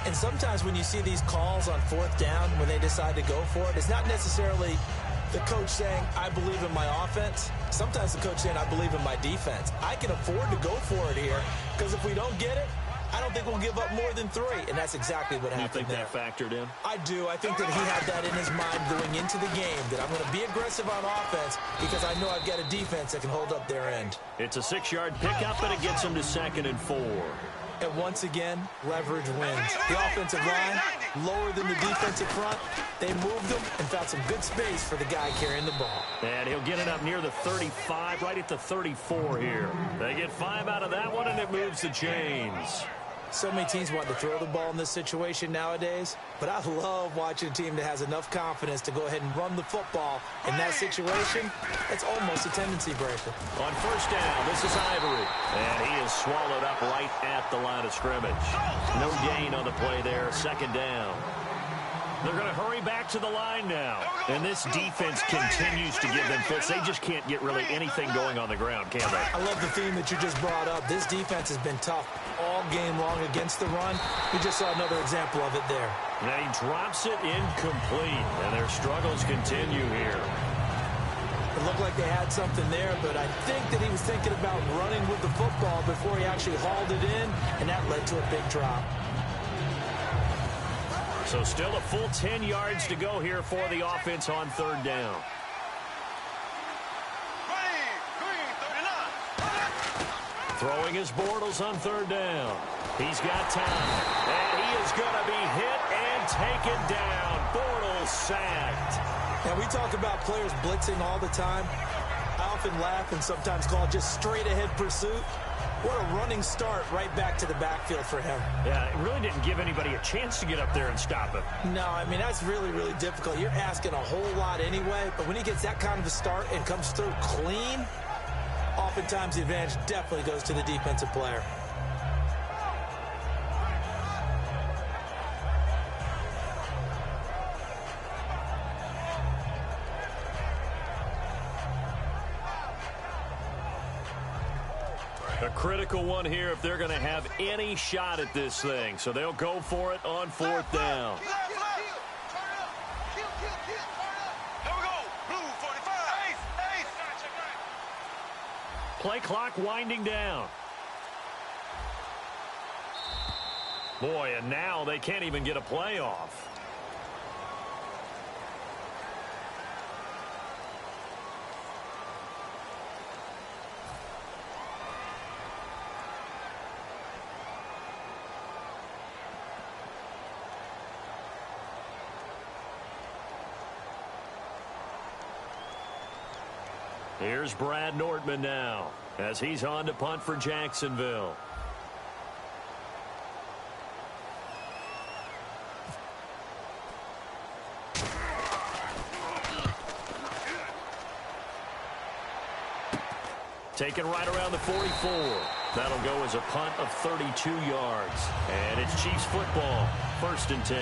And sometimes when you see these calls on fourth down, when they decide to go for it, it's not necessarily the coach saying, I believe in my offense. Sometimes the coach saying, I believe in my defense. I can afford to go for it here because if we don't get it, I don't think we'll give up more than 3. And that's exactly what happened there. You think that factored in? I do. I think that he had that in his mind going into the game, that I'm going to be aggressive on offense because I know I've got a defense that can hold up their end. It's a 6-yard pickup, and it gets them to 2nd and 4. And once again, leverage wins. The offensive line, lower than the defensive front. They moved them and found some good space for the guy carrying the ball. And he'll get it up near the 35, right at the 34 here. They get 5 out of that one, and it moves the chains. So many teams want to throw the ball in this situation nowadays, but I love watching a team that has enough confidence to go ahead and run the football. In that situation, it's almost a tendency breaker. On first down, this is Ivory, and he is swallowed up right at the line of scrimmage. No gain on the play there, 2nd down. They're going to hurry back to the line now. And this defense continues to give them fits. They just can't get really anything going on the ground, can they? I love the theme that you just brought up. This defense has been tough all game long against the run. We just saw another example of it there. And he drops it incomplete, and their struggles continue here. It looked like they had something there, but I think that he was thinking about running with the football before he actually hauled it in, and that led to a big drop. So still a full 10 yards to go here for the offense on 3rd down. Throwing his Bortles on 3rd down. He's got time. And he is going to be hit and taken down. Bortles sacked. Now, we talk about players blitzing all the time. I often laugh and sometimes call it just straight-ahead pursuit. What a running start right back to the backfield for him. Yeah, it really didn't give anybody a chance to get up there and stop him. No, I mean, that's really, really difficult. You're asking a whole lot anyway, but when he gets that kind of a start and comes through clean, oftentimes the advantage definitely goes to the defensive player. A critical one here if they're going to have any shot at this thing. So they'll go for it on 4th down. Play clock winding down. Boy, and now they can't even get a play off. Here's Brad Nordman now as he's on to punt for Jacksonville. Taken right around the 44. That'll go as a punt of 32 yards. And it's Chiefs football, 1st and 10.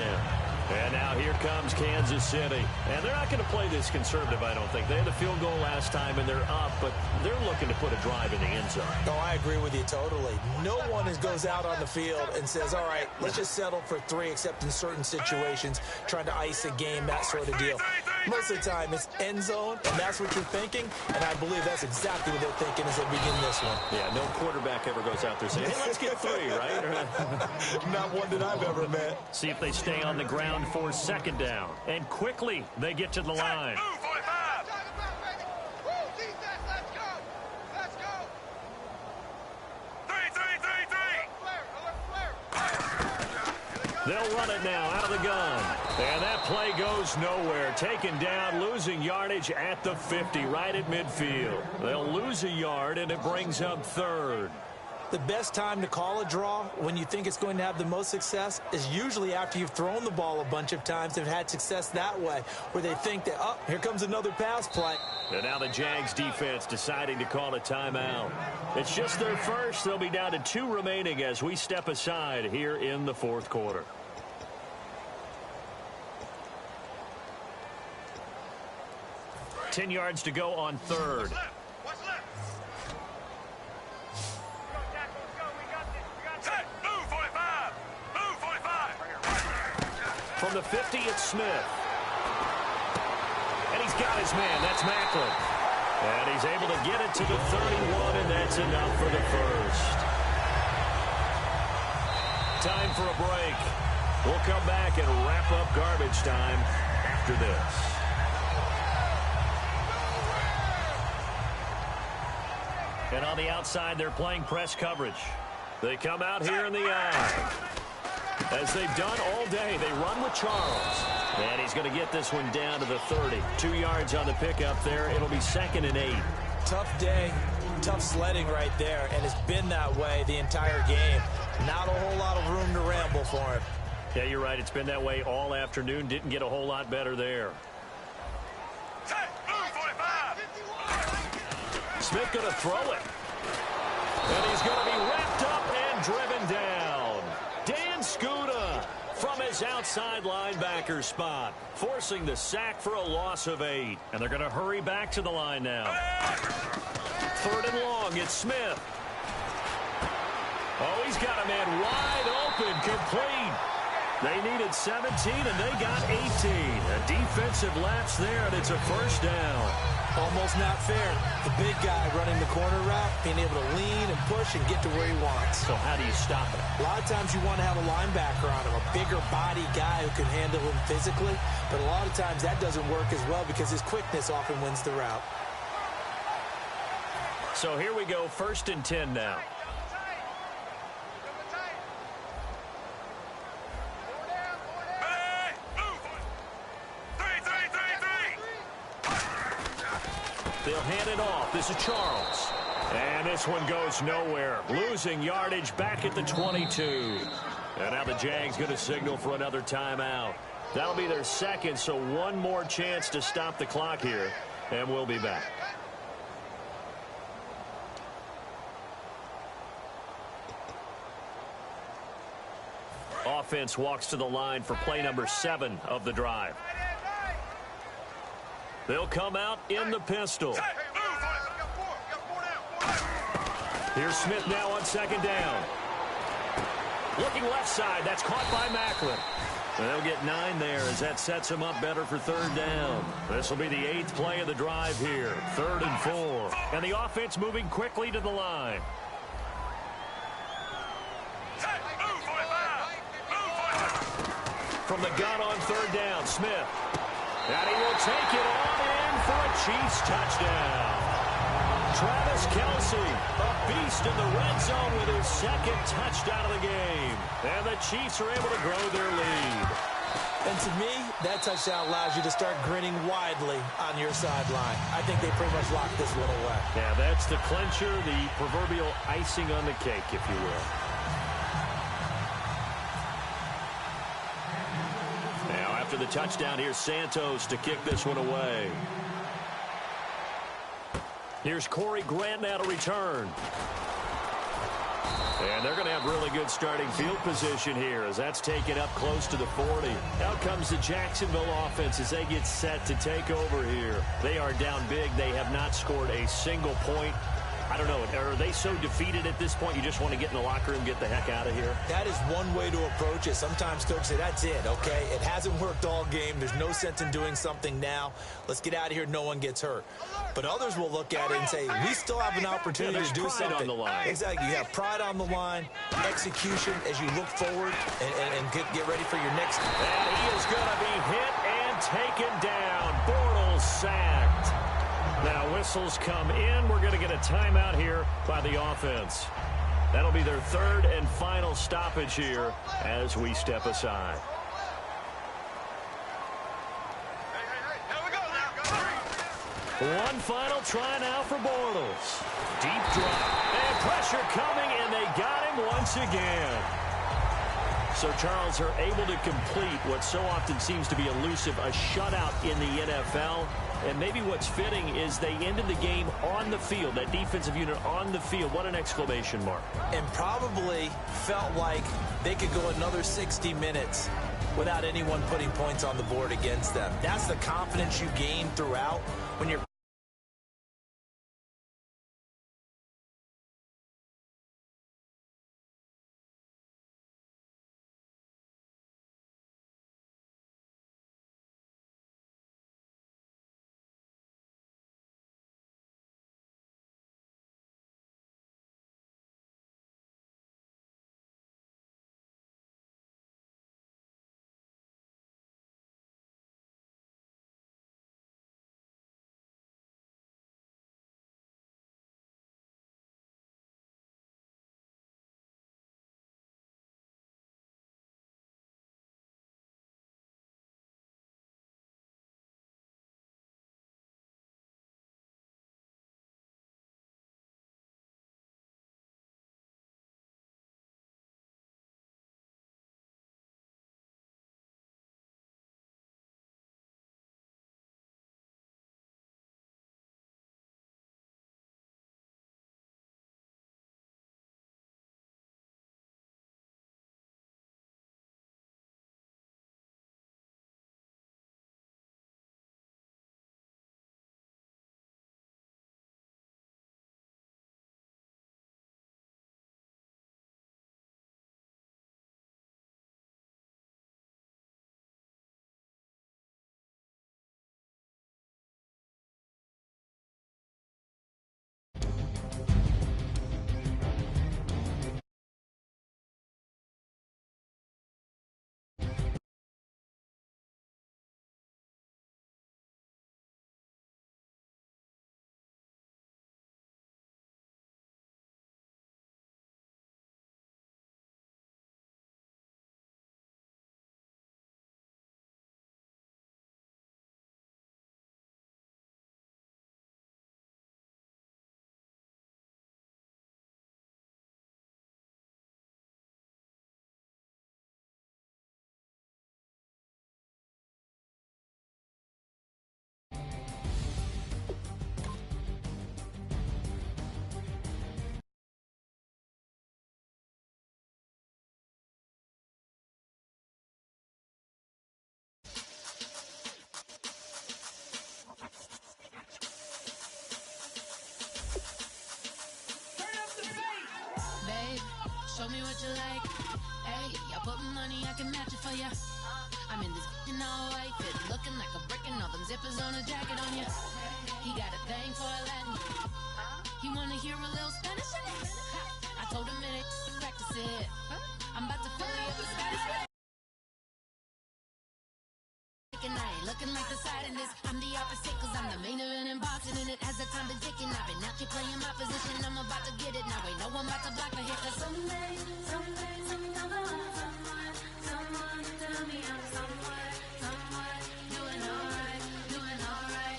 And now here comes Kansas City. And they're not going to play this conservative, I don't think. They had a field goal last time, and they're up, but they're looking to put a drive in the end zone. Oh, I agree with you totally. No one goes out on the field and says, all right, let's just settle for 3, except in certain situations, trying to ice a game, that sort of deal. Most of the time, it's end zone, and that's what you're thinking, and I believe that's exactly what they're thinking as they begin this one. Yeah, no quarterback ever goes out there saying, hey, let's get 3, right? Not one that I've ever met. See if they stay on the ground for second down. And quickly, they get to the line. They'll run it now out of the gun. And that play goes nowhere. Taken down, losing yardage at the 50, right at midfield. They'll lose a yard, and it brings up third. The best time to call a draw when you think it's going to have the most success is usually after you've thrown the ball a bunch of times and had success that way, where they think that, oh, here comes another pass play. And now the Jags defense deciding to call a timeout. It's just their first. They'll be down to 2 remaining as we step aside here in the fourth quarter. Ten yards to go on third. From the 50, it's Smith. And he's got his man. That's Macklin. And he's able to get it to the 31, and that's enough for the first. Time for a break. We'll come back and wrap up garbage time after this. And on the outside, they're playing press coverage. They come out here in the eye. As they've done all day, they run with Charles. And he's going to get this one down to the 30. 2 yards on the pickup there. It'll be 2nd and 8. Tough day, tough sledding right there, and it's been that way the entire game. Not a whole lot of room to ramble for him. Yeah, you're right. It's been that way all afternoon. Didn't get a whole lot better there. Smith going to throw it. And he's going to be wrapped up and driven down. Dan Skuda from his outside linebacker spot, forcing the sack for a loss of 8. And they're going to hurry back to the line now. 3rd and long, it's Smith. Oh, he's got a man wide open, complete. They needed 17, and they got 18. A defensive lapse there, and it's a first down. Almost not fair. The big guy running the corner route, being able to lean and push and get to where he wants. So how do you stop it? A lot of times you want to have a linebacker on him, a bigger body guy who can handle him physically. But a lot of times that doesn't work as well because his quickness often wins the route. So here we go, 1st and 10 now. They'll hand it off. This is Charles. And this one goes nowhere. Losing yardage back at the 22. And now the Jags going to signal for another timeout. That'll be their 2nd, so one more chance to stop the clock here. And we'll be back. Offense walks to the line for play number 7 of the drive. They'll come out in the pistol. Here's Smith now on 2nd down. Looking left side. That's caught by Macklin. And they'll get 9 there as that sets him up better for 3rd down. This will be the 8th play of the drive here. 3rd and 4. And the offense moving quickly to the line. From the gun on 3rd down, Smith. And he will take it on in for a Chiefs touchdown. Travis Kelce, a beast in the red zone with his 2nd touchdown of the game. And the Chiefs are able to grow their lead. And to me, that touchdown allows you to start grinning widely on your sideline. I think they pretty much locked this one away. Yeah, that's the clincher, the proverbial icing on the cake, if you will. After the touchdown, here's Santos to kick this one away. Here's Corey Grant now to return. And they're going to have really good starting field position here as that's taken up close to the 40. Out comes the Jacksonville offense as they get set to take over here. They are down big. They have not scored a single point. I don't know, are they so defeated at this point you just want to get in the locker room, get the heck out of here? That is one way to approach it. Sometimes coaches say, that's it, okay? It hasn't worked all game. There's no sense in doing something now. Let's get out of here. No one gets hurt. But others will look at it and say, we still have an opportunity to do something. On the line. Exactly. You have pride on the line, execution as you look forward and get ready for your next. And he is going to be hit and taken down. Bortles sacked. Now whistles come in. We're going to get a timeout here by the offense. That'll be their third and final stoppage here as we step aside. One final try now for Bortles. Deep drop. And pressure coming, and they got him once again. So, Charles, are able to complete what so often seems to be elusive, a shutout in the NFL. And maybe what's fitting is they ended the game on the field, that defensive unit on the field. What an exclamation mark. And probably felt like they could go another 60 minutes without anyone putting points on the board against them. That's the confidence you gain throughout when you're show me what you like. Hey, I put money, I can match it for ya. I'm in this all white fit, looking like a brick and all them zippers on a jacket on ya. He got a thing for Latin. He wanna hear a little Spanish in it. I told him it ain't to practice it. I'm about to fill you up with Scottish. And I ain't looking like the side in this. I'm the opposite, cause I'm the main event in boxing, and it has the time been ticking. I've been out here playing my position. I'm about to get it now. Ain't no one about to block the hit. Cause someday, I'm gonna want someone to tell me I'm somewhere, doing alright, doing alright.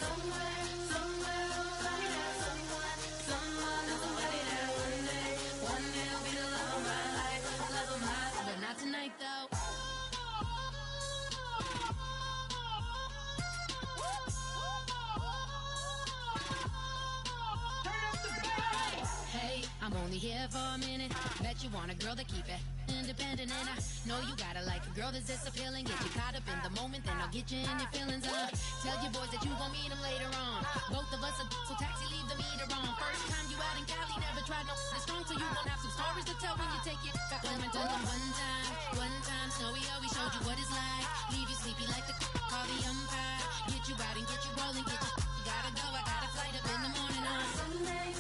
Somewhere, somebody that someone is somebody that one day will be the love of my life, but not tonight though. I'm on only here for a minute. Bet you want a girl to keep it independent, and I know you gotta like a girl that's this appealing. Get you caught up in the moment, then I'll get you in your feelings. Tell your boys that you gon' meet them later on. Both of us are so taxi, leave the meter on. First time you out in Cali, never tried no this strong, so you gon' have some stories to tell when you take it back home and tell them one time, Snowy always showed you what it's like. Leave you sleepy like the call the umpire. Get you out and get you rolling, get you gotta go. I got a flight up in the morning on someday,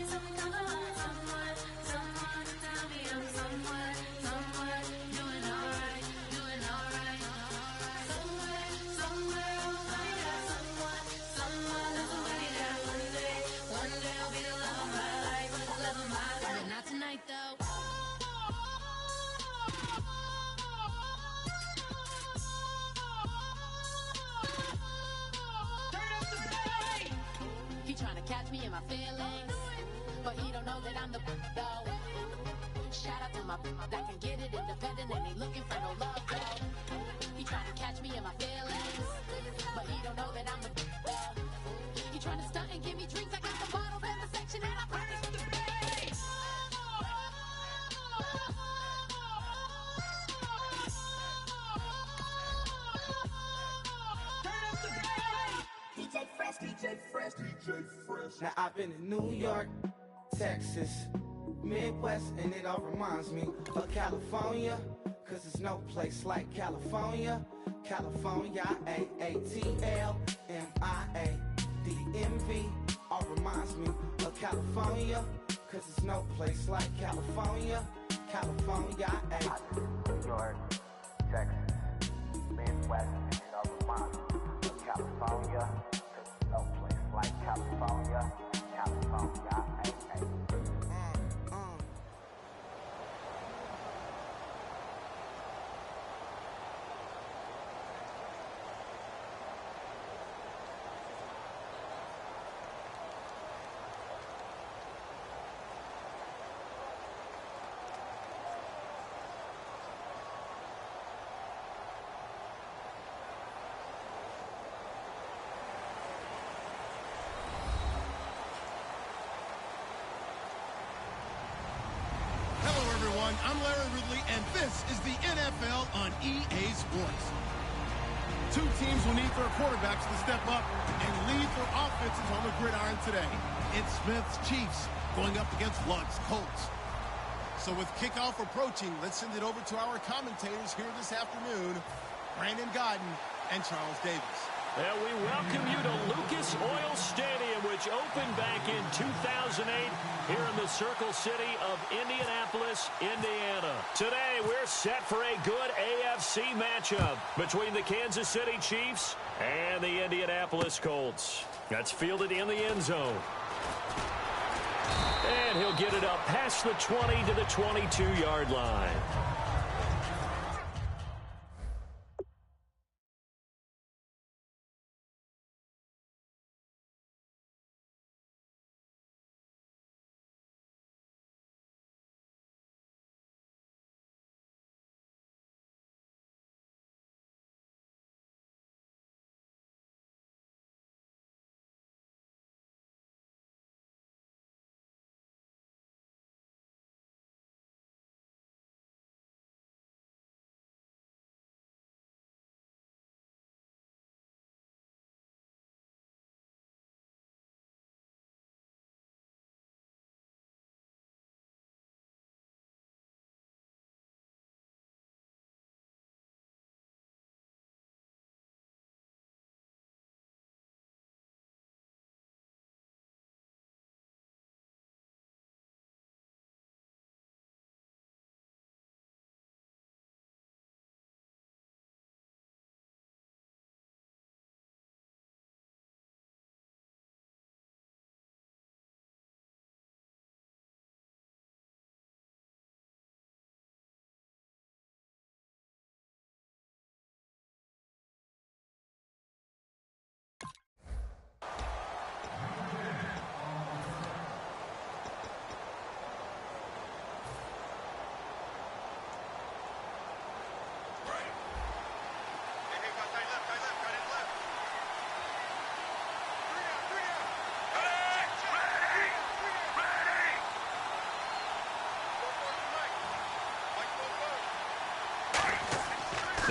something come along, someone to tell me I'm someone doing alright. Somewhere I'll find out someone that's waiting there. One day I'll be the love of my life, but not tonight though. He tryna catch me in my feelings, but he don't know that I'm the though. Shout out to my that can get it independent and ain't looking for no love though. He tryna catch me in my feelings, but he don't know that I'm the though. He tryna stunt and give me drinks. I got the bottles in the section and I promise to pay. DJ Fresh. Now I've been in New York, Texas, Midwest, and it all reminds me of California, cause there's no place like California. California, AATLMIA, all reminds me of California, cause there's no place like California. California, New York, Texas, Midwest, and it all reminds me of California. No place like California, California, I'm Larry Ridley, and this is the NFL on EA Sports. Two teams will need their quarterbacks to step up and lead their offenses on the gridiron today. It's Smith's Chiefs going up against Luck's Colts. So with kickoff approaching, let's send it over to our commentators here this afternoon, Brandon Godden and Charles Davis. And we welcome you to Lucas Oil Stadium, which opened back in 2008 here in the Circle City of Indianapolis, Indiana. Today, we're set for a good AFC matchup between the Kansas City Chiefs and the Indianapolis Colts. That's fielded in the end zone. And he'll get it up past the 20 to the 22-yard line.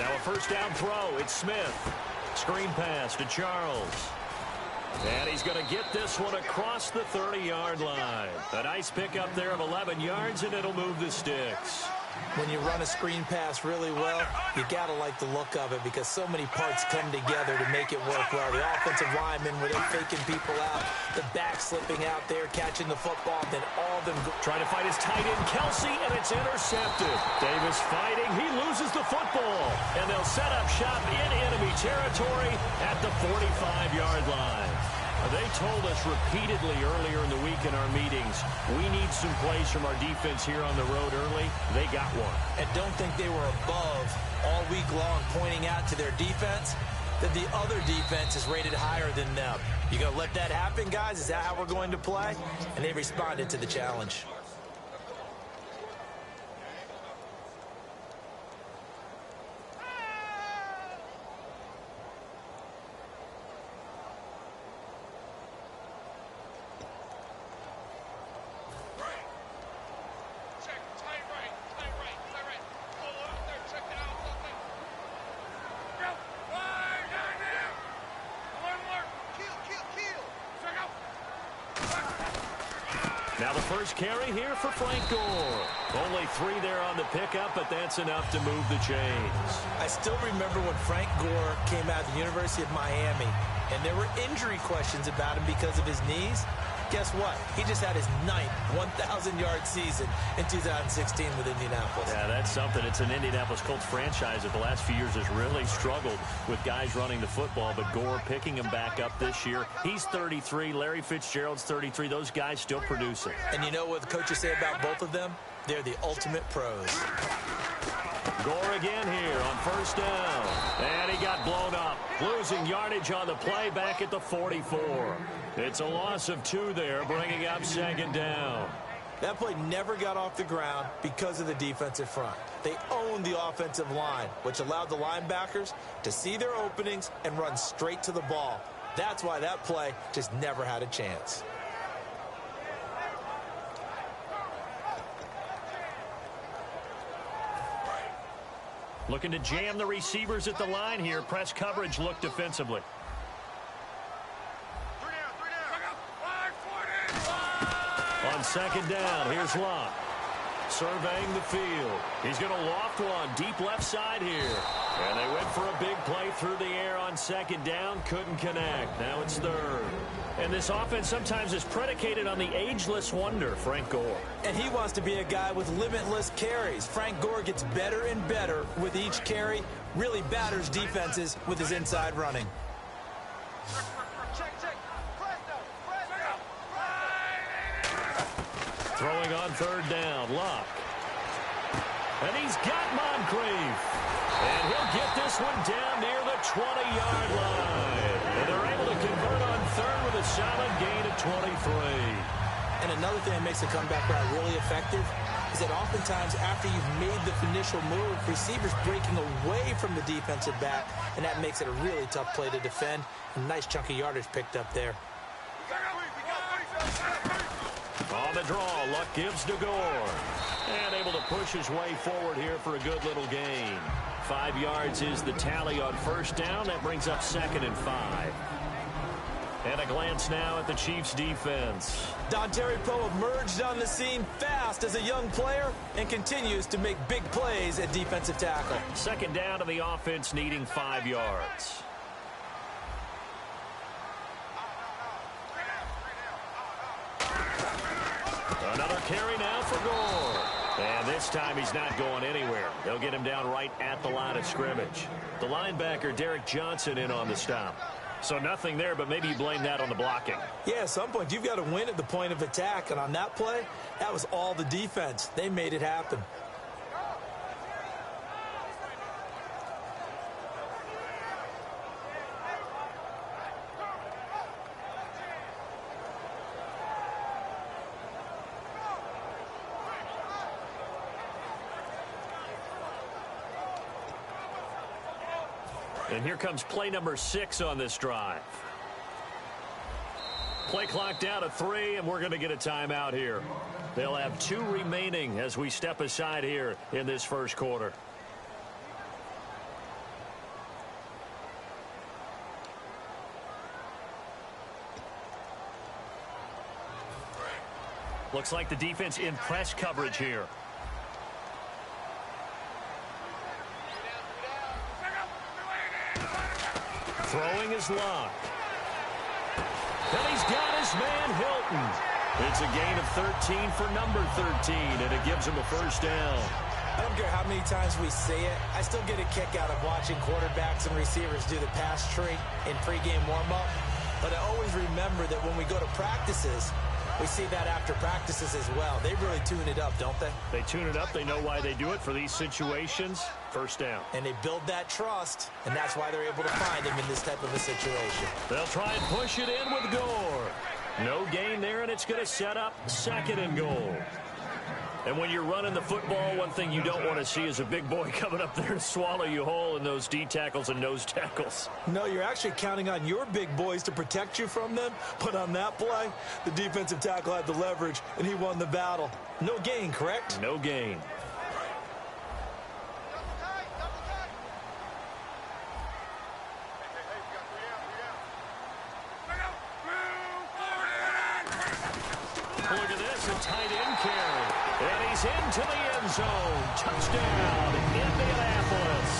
Now a first down throw. It's Smith. Screen pass to Charles. And he's going to get this one across the 30-yard line. A nice pickup there of 11 yards, and it'll move the sticks. When you run a screen pass really well, you got to like the look of it because so many parts come together to make it work well. The offensive linemen, where they're faking people out, the back slipping out there, catching the football, then all of them trying to fight his tight end, Kelsey, and it's intercepted. Davis fighting. He loses the football. And they'll set up shop in enemy territory at the 45-yard line. They told us repeatedly earlier in the week in our meetings, we need some plays from our defense here on the road early. They got one. And don't think they were above all week long pointing out to their defense that the other defense is rated higher than them. You going to let that happen, guys? Is that how we're going to play? And they responded to the challenge. Now the first carry here for Frank Gore. Only 3 there on the pickup, but that's enough to move the chains. I still remember when Frank Gore came out of the University of Miami, and there were injury questions about him because of his knees. Guess what? He just had his 9th 1,000-yard season in 2016 with Indianapolis. Yeah, that's something. It's an Indianapolis Colts franchise that the last few years has really struggled with guys running the football, but Gore picking him back up this year. He's 33. Larry Fitzgerald's 33. Those guys still producing. And you know what the coaches say about both of them? They're the ultimate pros. Gore again here on first down. And he got blown up. Losing yardage on the play back at the 44. It's a loss of 2 there, bringing up second down. That play never got off the ground because of the defensive front. They owned the offensive line, which allowed the linebackers to see their openings and run straight to the ball. That's why that play just never had a chance. Looking to jam the receivers at the line here. Press coverage look defensively. On second down, here's Locke. Surveying the field. He's going to loft one deep left side here. And they went for a big play through the air on second down. Couldn't connect. Now it's third. And this offense sometimes is predicated on the ageless wonder, Frank Gore. And he wants to be a guy with limitless carries. Frank Gore gets better and better with each carry. Really batters defenses with his inside running. Throwing on third down, Locke. And he's got Moncrief. And he'll get this one down near the 20-yard line. And they're able to convert on third with a solid gain of 23. And another thing that makes the comeback route really effective is that oftentimes after you've made the initial move, receivers breaking away from the defensive back, and that makes it a really tough play to defend. A nice chunk of yardage picked up there. On the draw, Luck gives to Gore. And able to push his way forward here for a good little gain. 5 yards is the tally on first down. That brings up second and 5. And a glance now at the Chiefs' defense. Dontari Poe emerged on the scene fast as a young player and continues to make big plays at defensive tackle. Second down to the offense, needing 5 yards. Another carry now for Gore. And this time he's not going anywhere. They'll get him down right at the line of scrimmage. The linebacker, Derek Johnson, in on the stop. So nothing there, but maybe you blame that on the blocking. Yeah, at some point you've got to win at the point of attack. And on that play, that was all the defense. They made it happen. And here comes play number 6 on this drive. Play clock down to 3, and we're going to get a timeout here. They'll have 2 remaining as we step aside here in this first quarter. Looks like the defense in press coverage here. Throwing is locked. And he's got his man, Hilton. It's a gain of 13 for number 13, and it gives him a first down. I don't care how many times we say it, I still get a kick out of watching quarterbacks and receivers do the pass tree in pregame warm-up. But I always remember that when we go to practices, we see that after practices as well. They really tune it up, don't they? They tune it up. They know why they do it for these situations. First down. And they build that trust, and that's why they're able to find him in this type of a situation. They'll try and push it in with Gore. No gain there, and it's going to set up second and goal. And when you're running the football, one thing you don't want to see is a big boy coming up there and swallow you whole in those D tackles and nose tackles. No, you're actually counting on your big boys to protect you from them. But on that play, the defensive tackle had the leverage, and he won the battle. No gain, correct? No gain. Look at this, a tight end carry. And he's into the end zone. Touchdown, Indianapolis.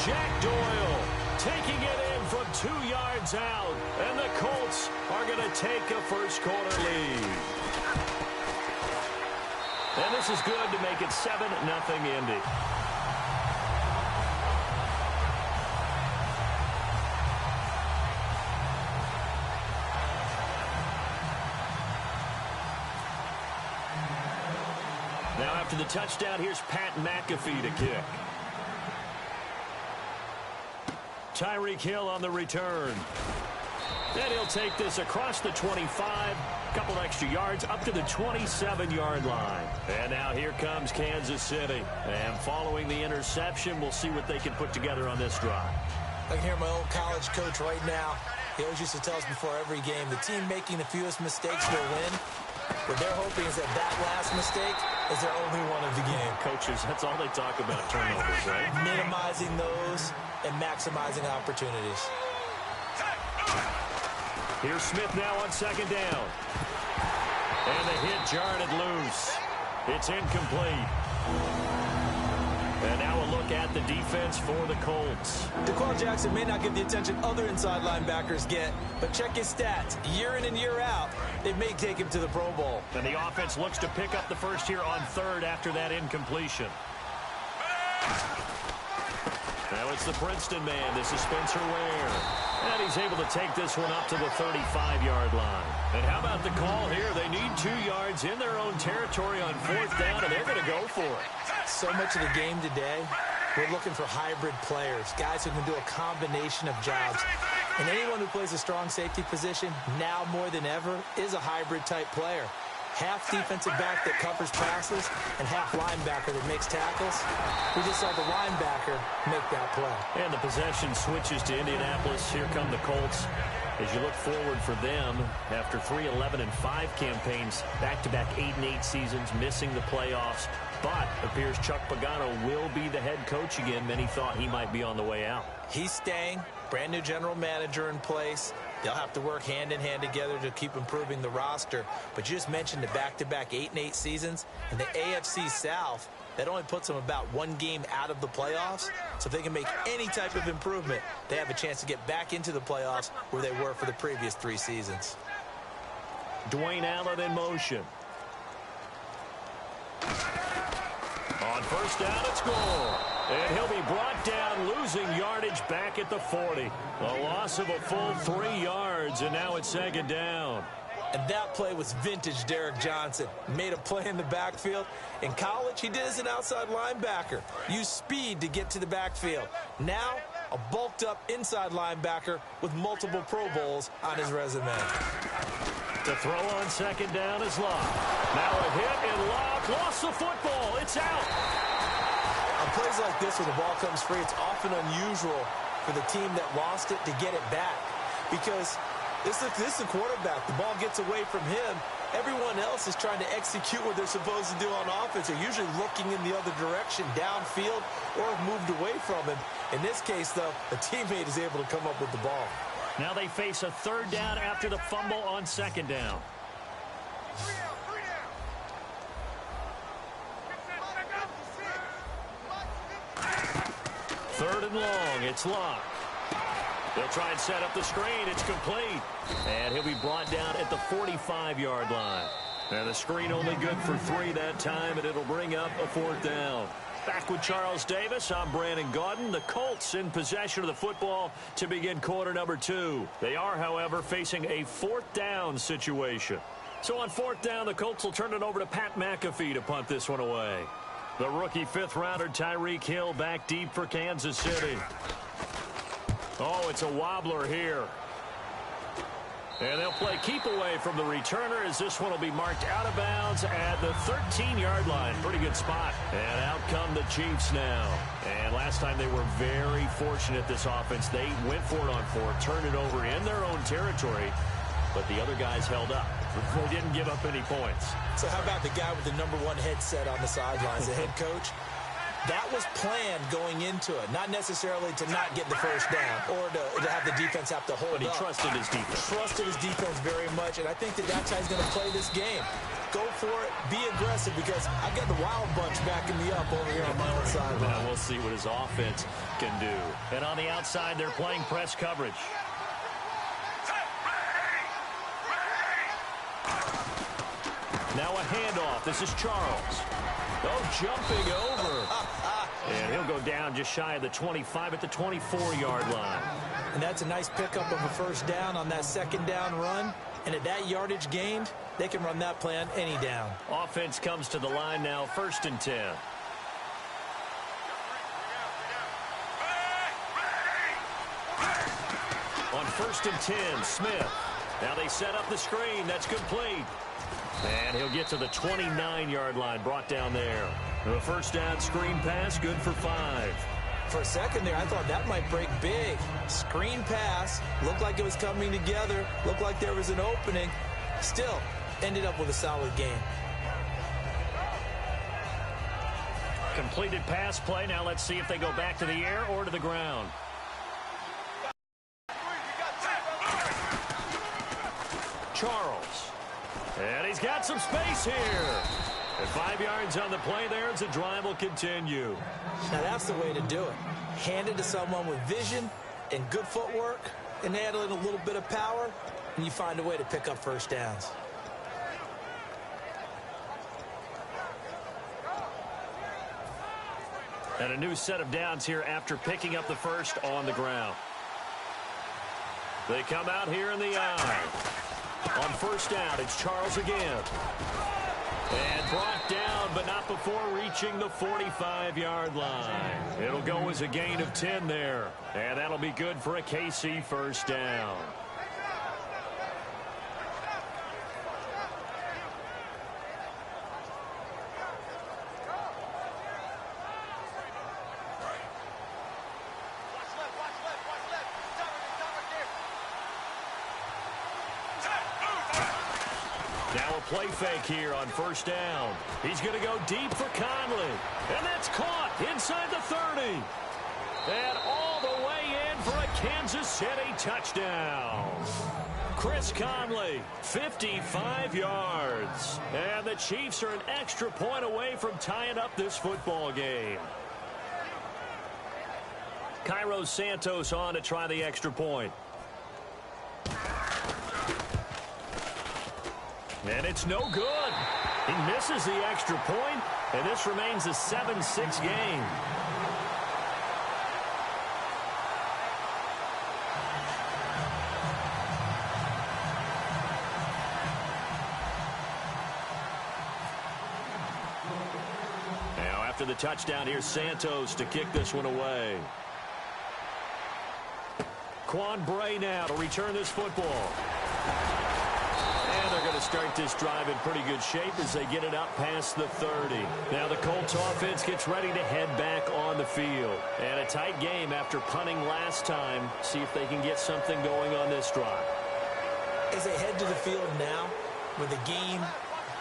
Jack Doyle taking it in from 2 yards out. And the Colts are going to take a first-quarter lead. And this is good to make it 7-0 Indy. Now after the touchdown, here's Pat McAfee to kick. Tyreek Hill on the return. And he'll take this across the 25, a couple extra yards, up to the 27-yard line. And now here comes Kansas City. And following the interception, we'll see what they can put together on this drive. I can hear my old college coach right now. He always used to tell us before every game, the team making the fewest mistakes will win. What they're hoping is that that last mistake is their only one of the game. Coaches, that's all they talk about, turnovers, right? Minimizing those and maximizing opportunities. Here's Smith now on second down. And the hit jarred it loose. It's incomplete. And now a look at the defense for the Colts. DeQuan Jackson may not get the attention other inside linebackers get, but check his stats. Year in and year out, it may take him to the Pro Bowl. And the offense looks to pick up the first here on third after that incompletion. Now it's the Princeton man. This is Spencer Ware. And he's able to take this one up to the 35-yard line. And how about the call here? They need 2 yards in their own territory on fourth down, and they're going to go for it. So much of the game today, we're looking for hybrid players, guys who can do a combination of jobs. And anyone who plays a strong safety position, now more than ever, is a hybrid-type player. Half defensive back that covers passes and half linebacker that makes tackles. We just saw the linebacker make that play. And the possession switches to Indianapolis. Here come the Colts. As you look forward for them, after 3 11-5 campaigns, back-to-back 8-8 seasons, missing the playoffs, but appears Chuck Pagano will be the head coach again. Many thought he might be on the way out. He's staying. Brand new general manager in place. They'll have to work hand-in-hand together to keep improving the roster. But you just mentioned the back-to-back 8-8 seasons. In the AFC South, that only puts them about 1 game out of the playoffs. So if they can make any type of improvement, they have a chance to get back into the playoffs where they were for the previous 3 seasons. Dwayne Allen in motion. On first down, it's Gore. And he'll be brought down, losing yardage back at the 40. A loss of a full 3 yards, and now it's second down. And that play was vintage Derek Johnson. Made a play in the backfield. In college, he did as an outside linebacker. Used speed to get to the backfield. Now, a bulked-up inside linebacker with multiple Pro Bowls on his resume. The throw on second down is Locke. Now a hit and Locke lost the football. It's out. On plays like this, when the ball comes free, it's often unusual for the team that lost it to get it back. Because this is the quarterback. The ball gets away from him. Everyone else is trying to execute what they're supposed to do on offense. They're usually looking in the other direction, downfield, or have moved away from him. In this case, though, a teammate is able to come up with the ball. Now they face a third down after the fumble on second down. Third and long. It's Locke. They'll try and set up the screen. It's complete. And he'll be brought down at the 45-yard line. And the screen only good for 3 that time, and it'll bring up a 4th down. Back with Charles Davis, I'm Brandon Gaudin. The Colts in possession of the football to begin quarter number 2. They are, however, facing a 4th down situation. So on 4th down, the Colts will turn it over to Pat McAfee to punt this one away. The rookie 5th-rounder Tyreek Hill back deep for Kansas City. Oh, it's a wobbler here. And they'll play keep away from the returner as this one will be marked out of bounds at the 13-yard line. Pretty good spot. And out come the Chiefs now. And last time they were very fortunate, this offense. They went for it on 4, turned it over in their own territory, but the other guys held up. They didn't give up any points. So how about the guy with the #1 headset on the sidelines, the head coach? That was planned going into it, not necessarily to not get the first down or to have the defense have to hold up. But he trusted his defense. Trusted his defense very much, and I think that's how he's going to play this game. Go for it, be aggressive, because I've got the wild bunch backing me up over here on my own sideline. Now we'll see what his offense can do. And on the outside, they're playing press coverage. Now a handoff. This is Charles. Oh, jumping over. And he'll go down just shy of the 25 at the 24-yard line. And that's a nice pickup of a first down on that second down run. And at that yardage gained, they can run that play on any down. Offense comes to the line now, 1st and 10. On 1st and 10, Smith. Now they set up the screen. That's complete. And he'll get to the 29-yard line, brought down there. The first down screen pass, good for 5. For a second there, I thought that might break big. Screen pass, looked like it was coming together, looked like there was an opening. Still, ended up with a solid game. Completed pass play. Now let's see if they go back to the air or to the ground. Charles. And he's got some space here. And 5 yards on the play there as the drive will continue. Now that's the way to do it. Hand it to someone with vision and good footwork and add in a little bit of power, and you find a way to pick up first downs. And a new set of downs here after picking up the first on the ground. They come out here in the eye. On first down, it's Charles again. And brought down, but not before reaching the 45-yard line. It'll go as a gain of 10 there. And that'll be good for a KC first down. Now a play fake here on first down. He's going to go deep for Conley. And that's caught inside the 30. And all the way in for a Kansas City touchdown. Chris Conley, 55 yards. And the Chiefs are an extra point away from tying up this football game. Cairo Santos on to try the extra point. And it's no good. He misses the extra point, and this remains a 7-6 game. Now after the touchdown, here's Santos to kick this one away. Quan Bray now to return this football. And they're going to start this drive in pretty good shape as they get it up past the 30. Now the Colts offense gets ready to head back on the field. And a tight game after punting last time. See if they can get something going on this drive. As they head to the field now, with the game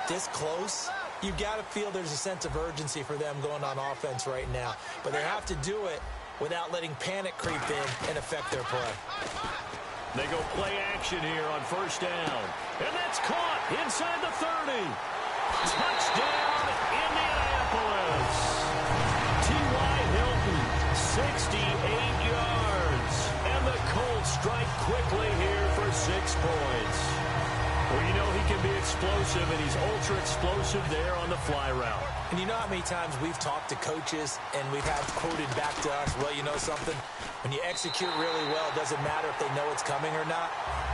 this close, you've got to feel there's a sense of urgency for them going on offense right now. But they have to do it without letting panic creep in and affect their play. They go play action here on first down. And that's caught inside the 30. Touchdown, Indianapolis. T.Y. Hilton, yards. And the Colts strike quickly here for 6 points. Well, you know he can be explosive, and he's ultra-explosive there on the fly route. And you know how many times we've talked to coaches and we've had quoted back to us, well, you know something? When you execute really well, it doesn't matter if they know it's coming or not.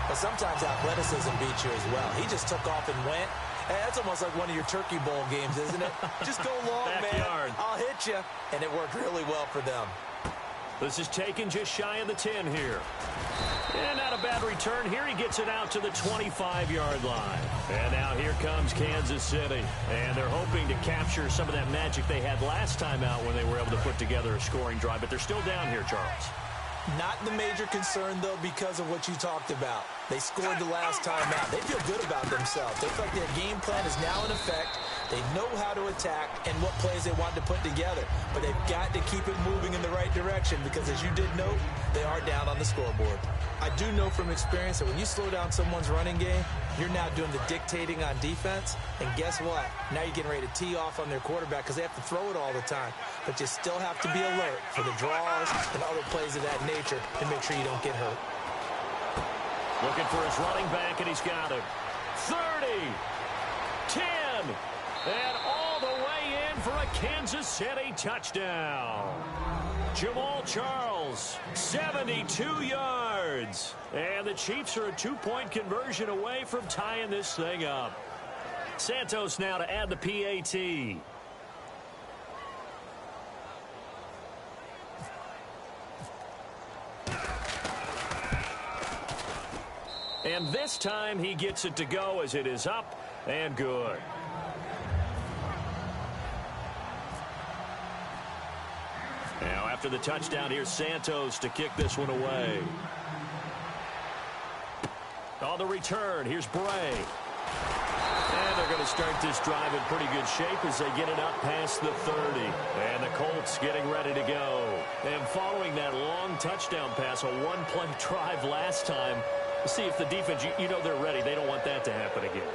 But sometimes athleticism beats you as well. He just took off and went. And that's almost like one of your Turkey Bowl games, isn't it? Just go long, Backyard. man. I'll hit you. And it worked really well for them. This is taken just shy of the 10 here. And not a bad return here. He gets it out to the 25-yard line. And now here comes Kansas City. And they're hoping to capture some of that magic they had last time out when they were able to put together a scoring drive. But they're still down here, Charles. Not the major concern, though, because of what you talked about. They scored the last time out. They feel good about themselves. They feel like their game plan is now in effect. They know how to attack and what plays they want to put together. But they've got to keep it moving in the right direction because, as you did note, they are down on the scoreboard. I do know from experience that when you slow down someone's running game, you're now doing the dictating on defense. And guess what? Now you're getting ready to tee off on their quarterback because they have to throw it all the time. But you still have to be alert for the draws and other plays of that nature to make sure you don't get hurt. Looking for his running back, and he's got him. 30, 10, and all the way in for a Kansas City touchdown. Jamal Charles, 72 yards. And the Chiefs are a 2-point conversion away from tying this thing up. Santos now to add the PAT. And this time he gets it to go as it is up and good. Now after the touchdown, here's Santos to kick this one away. On the return, here's Bray. And they're going to start this drive in pretty good shape as they get it up past the 30. And the Colts getting ready to go. And following that long touchdown pass, a one-play drive last time, see if the defense, you know they're ready. They don't want that to happen again.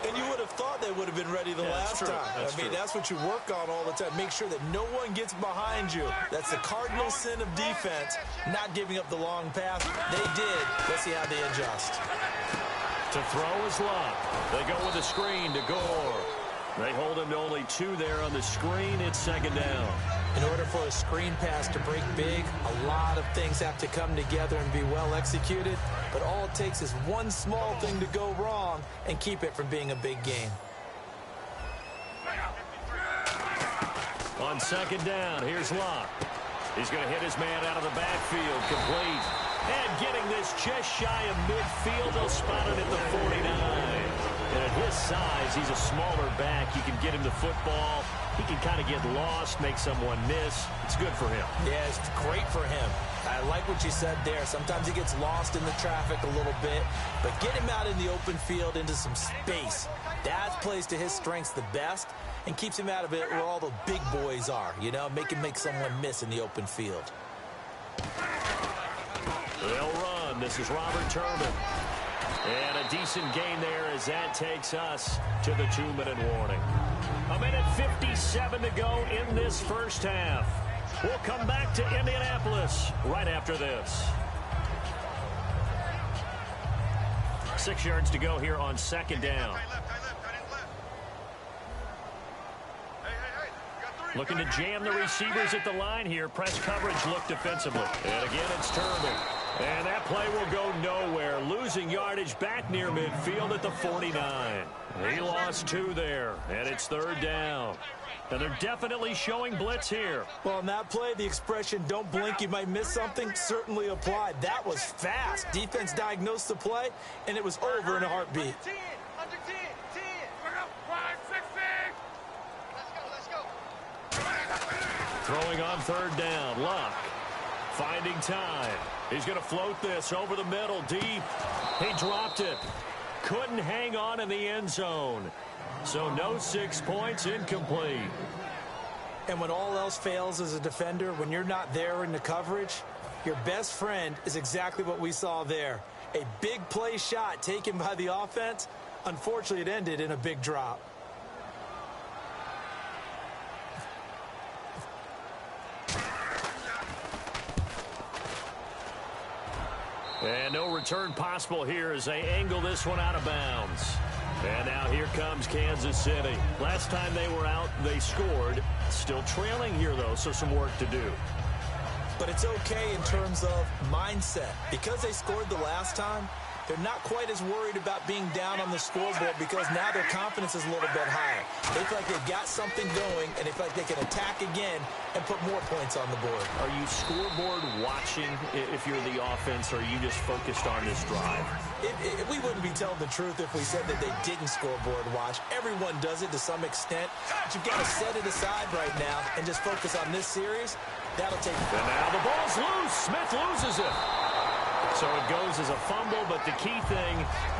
And you would have thought they would have been ready the last time. That's what you work on all the time. Make sure that no one gets behind you. That's the cardinal sin of defense, not giving up the long pass. They did. Let's see how they adjust. To throw is Luck. They go with a screen to Gore. They hold him to only 2 there on the screen. It's second down. In order for a screen pass to break big, a lot of things have to come together and be well executed. But all it takes is one small thing to go wrong and keep it from being a big game. On second down, here's Luck. He's going to hit his man out of the backfield, complete. And getting this just shy of midfield, they'll spot it at the 49. And at his size, he's a smaller back. You can get him the football. He can kind of get lost, make someone miss. It's good for him. Yeah, it's great for him. I like what you said there. Sometimes he gets lost in the traffic a little bit, but get him out in the open field into some space. That plays to his strengths the best and keeps him out of it where all the big boys are, you know, make someone miss in the open field. They'll run. This is Robert Turbin. And a decent gain there as that takes us to the 2-minute warning. 1:57 to go in this first half. We'll come back to Indianapolis right after this. 6 yards to go here on second down. Looking to jam the receivers at the line here. Press coverage look defensively. And again, it's Turbin. And that play will go nowhere. Losing yardage back near midfield at the 49. He lost 2 there, and it's third down. And they're definitely showing blitz here. Well, in that play, the expression, don't blink, you might miss something, certainly applied. That was fast. Defense diagnosed the play, and it was over in a heartbeat. Under 10. Throwing on third down, Luck. Finding time. He's going to float this over the middle, deep. He dropped it. Couldn't hang on in the end zone. So no 6 points, incomplete. And when all else fails as a defender, when you're not there in the coverage, your best friend is exactly what we saw there. A big play shot taken by the offense. Unfortunately, it ended in a big drop. And no return possible here as they angle this one out of bounds. And now here comes Kansas City. Last time they were out, they scored. Still trailing here, though, so some work to do. But it's okay in terms of mindset. Because they scored the last time, they're not quite as worried about being down on the scoreboard because now their confidence is a little bit higher. They feel like they've got something going, and they feel like they can attack again and put more points on the board. Are you scoreboard watching if you're the offense, or are you just focused on this drive? We wouldn't be telling the truth if we said that they didn't scoreboard watch. Everyone does it to some extent. But you've got to set it aside right now and just focus on this series. That'll take... And now the ball's loose. Smith loses it. So it goes as a fumble, but the key thing,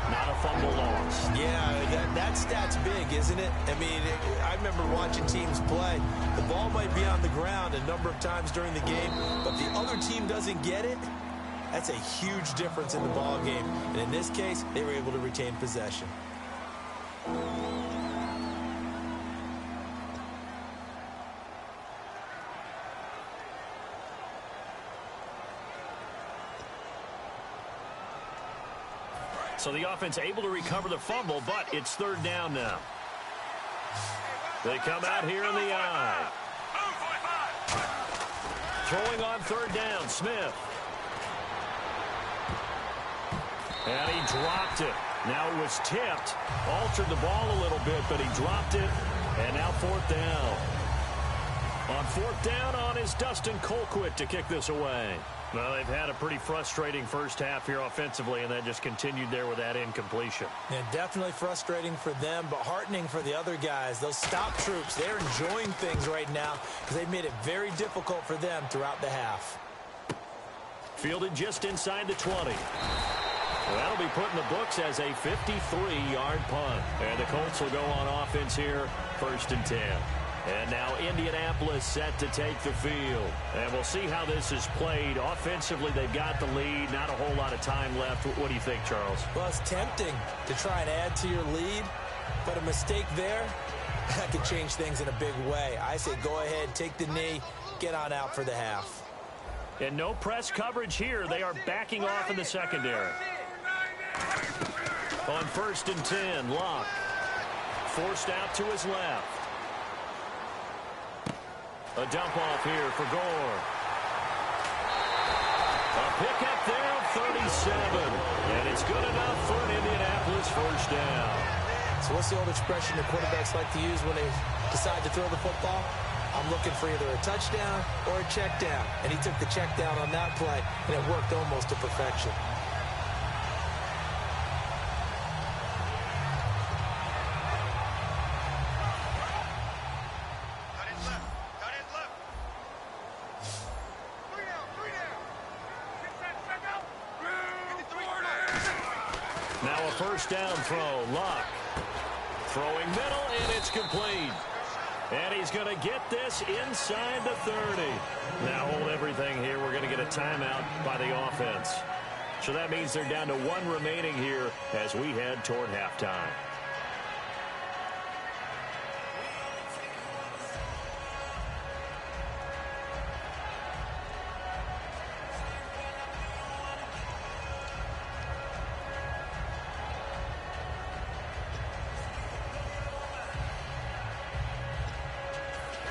not a fumble loss. Yeah, that stat's big, isn't it? I mean, I remember watching teams play. The ball might be on the ground a number of times during the game, but if the other team doesn't get it, that's a huge difference in the ball game. And in this case, they were able to retain possession. So the offense able to recover the fumble, but it's third down now. They come out here in the eye. Throwing on third down, Smith. And he dropped it. Now it was tipped. Altered the ball a little bit, but he dropped it. And now fourth down. On fourth down on is Dustin Colquitt to kick this away. Well, they've had a pretty frustrating first half here offensively, and that just continued there with that incompletion. Yeah, definitely frustrating for them, but heartening for the other guys. Those stop troops, they're enjoying things right now because they've made it very difficult for them throughout the half. Fielded just inside the 20. Well, that'll be put in the books as a 53-yard punt. And the Colts will go on offense here, 1st and 10. And now Indianapolis set to take the field. And we'll see how this is played. Offensively, they've got the lead. Not a whole lot of time left. What do you think, Charles? Well, it's tempting to try and add to your lead. But a mistake there, that could change things in a big way. I say go ahead, take the knee, get on out for the half. And no press coverage here. They are backing off in the secondary. On 1st and 10, Locke. Forced out to his left. A dump off here for Gore. A pickup there of 37. And it's good enough for an Indianapolis first down. So what's the old expression that quarterbacks like to use when they decide to throw the football? I'm looking for either a touchdown or a check down. And he took the check down on that play, and it worked almost to perfection. Now a first down throw. Luck throwing middle, and it's complete. And he's going to get this inside the 30. Now hold everything here. We're going to get a timeout by the offense. So that means they're down to 1 remaining here as we head toward halftime.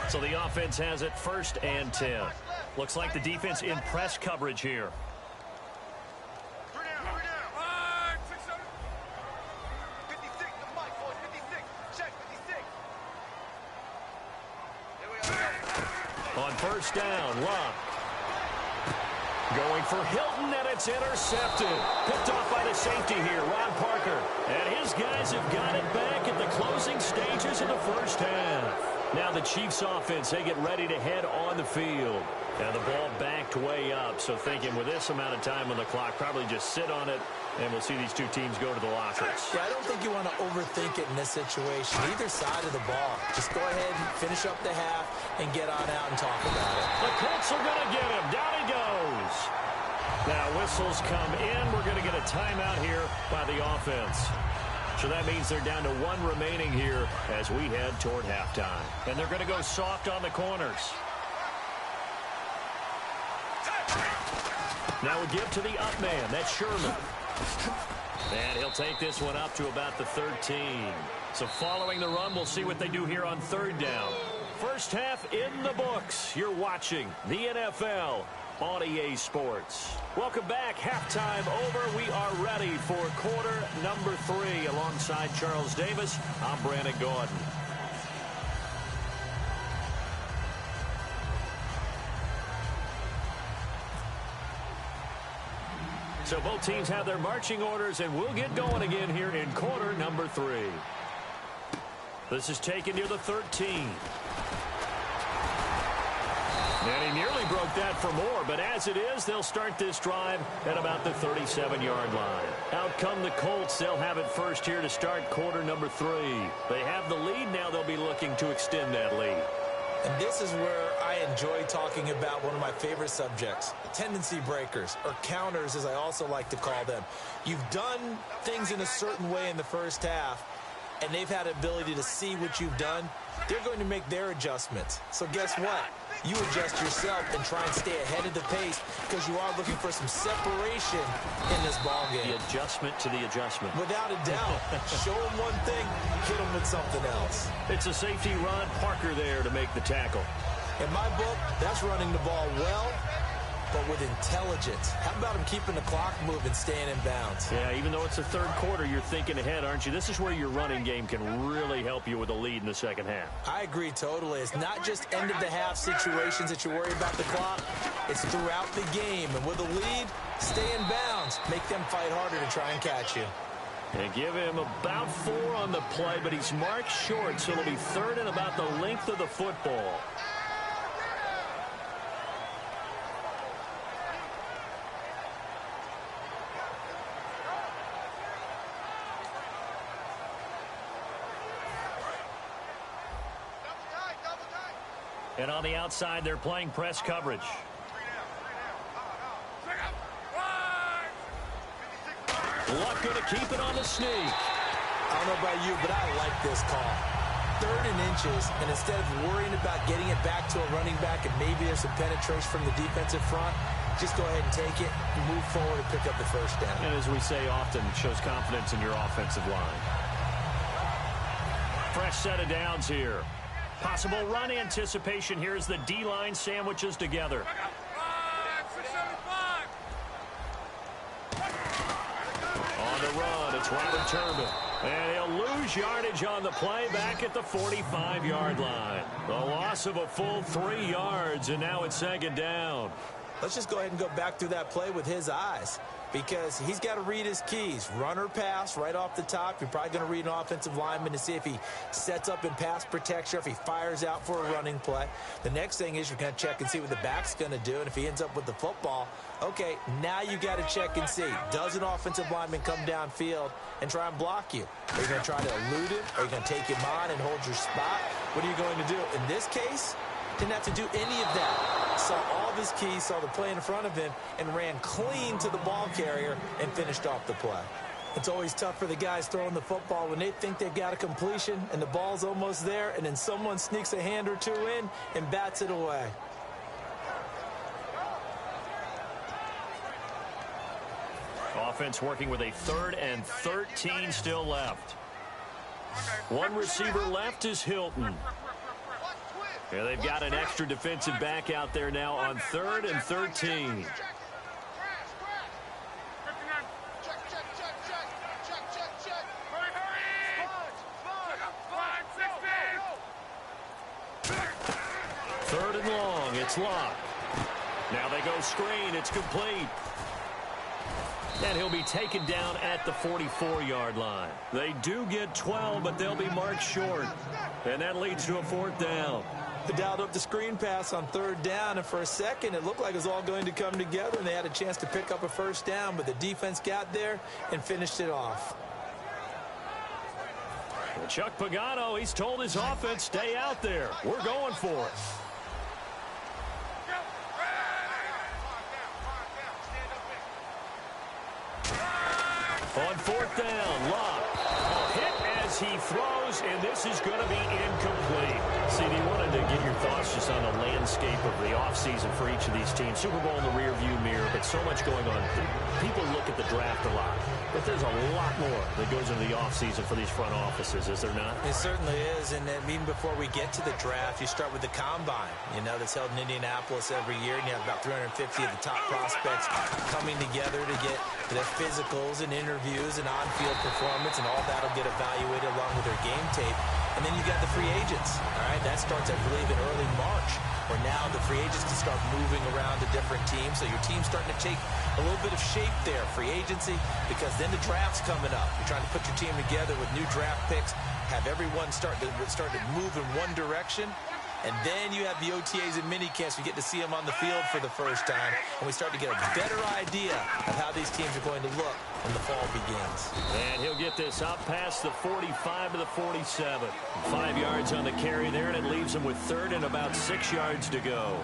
So the offense has it 1st and 10. Looks like the defense in press coverage here. On 1st down, Luck. Going for Hilton, and it's intercepted. Picked off by the safety here, Ron Parker. And his guys have got it back at the closing stages of the first half. Now the Chiefs offense, they get ready to head on the field. And the ball backed way up. So thinking with this amount of time on the clock, probably just sit on it, and we'll see these two teams go to the lockers. Yeah, I don't think you want to overthink it in this situation. Either side of the ball. Just go ahead and finish up the half and get on out and talk about it. The Colts are going to get him. Down he goes. Now whistles come in. We're going to get a timeout here by the offense. So that means they're down to 1 remaining here as we head toward halftime. And they're going to go soft on the corners. Now we give to the up man. That's Sherman. And he'll take this one up to about the 13. So following the run, we'll see what they do here on third down. First half in the books. You're watching the NFL on EA Sports. Welcome back. Halftime over. We are ready for quarter number 3. Alongside Charles Davis, I'm Brandon Gordon. So both teams have their marching orders, and we'll get going again here in quarter number 3. This is taken near the 13. And he nearly broke that for more, but as it is, they'll start this drive at about the 37-yard line. Out come the Colts. They'll have it first here to start quarter number 3. They have the lead. Now they'll be looking to extend that lead. And this is where I enjoy talking about one of my favorite subjects, tendency breakers, or counters as I also like to call them. You've done things in a certain way in the first half, and they've had the ability to see what you've done. They're going to make their adjustments. So guess what? You adjust yourself and try and stay ahead of the pace because you are looking for some separation in this ball game. The adjustment to the adjustment. Without a doubt. Show them one thing, hit them with something else. It's a safety run. Parker there to make the tackle. In my book, that's running the ball well, but with intelligence. How about him keeping the clock moving, staying in bounds? Yeah, even though it's the third quarter, you're thinking ahead, aren't you? This is where your running game can really help you with a lead in the second half. I agree totally. It's not just end-of-the-half situations that you worry about the clock. It's throughout the game. And with a lead, stay in bounds. Make them fight harder to try and catch you. And give him about 4 on the play, but he's marked short, so it'll be third and about the length of the football. And on the outside, they're playing press coverage. Luck going to keep it on the sneak. I don't know about you, but I like this call. 3rd and inches, and instead of worrying about getting it back to a running back and maybe there's some penetration from the defensive front, just go ahead and take it, move forward, and pick up the first down. And as we say often, it shows confidence in your offensive line. Fresh set of downs here. Possible run anticipation here as the D-line sandwiches together. On the run, it's Robert Turbin. And he'll lose yardage on the play back at the 45-yard line. The loss of a full 3 yards, and now it's second down. Let's just go ahead and go back through that play with his eyes, because he's got to read his keys. Run or pass right off the top. You're probably going to read an offensive lineman to see if he sets up in pass protection or if he fires out for a running play. The next thing is you're going to check and see what the back's going to do. And if he ends up with the football, okay, now you got to check and see. Does an offensive lineman come downfield and try and block you? Are you going to try to elude him? Are you going to take him on and hold your spot? What are you going to do? In this case, didn't have to do any of that. Saw all of his keys, saw the play in front of him, and ran clean to the ball carrier and finished off the play. It's always tough for the guys throwing the football when they think they've got a completion and the ball's almost there, and then someone sneaks a hand or two in and bats it away. Offense working with a 3rd and 13 still left. One receiver left is Hilton. Yeah, they've got an extra defensive back out there now on 3rd and 13. Third and long, it's locked. Now they go screen, it's complete. And he'll be taken down at the 44-yard line. They do get 12, but they'll be marked short. And that leads to a 4th down. They dialed up the screen pass on 3rd down, and for a second it looked like it was all going to come together, and they had a chance to pick up a first down, but the defense got there and finished it off. And Chuck Pagano, he's told his offense, stay out there. We're going for it. On 4th down, Locke. Hit as as he throws, and this is going to be incomplete. CD, wanted to get your thoughts just on the landscape of the offseason for each of these teams. Super Bowl in the rearview mirror, but so much going on. People look at the draft a lot, but there's a lot more that goes into the offseason for these front offices, is there not? It certainly is, and even before we get to the draft, you start with the combine, that's held in Indianapolis every year, and you have about 350 of the top prospects coming together to get their physicals and interviews and on-field performance, and all that will get evaluated along with their game tape. And then you've got the free agents, all right? That starts, I believe, in early March, where now the free agents can start moving around to different teams. So your team's starting to take a little bit of shape there, free agency, because then the draft's coming up. You're trying to put your team together with new draft picks, have everyone start to move in one direction. And then you have the OTAs and minicamps. We get to see them on the field for the first time. And we start to get a better idea of how these teams are going to look when the fall begins. And he'll get this up past the 45 to the 47. 5 yards on the carry there, and it leaves him with third and about 6 yards to go.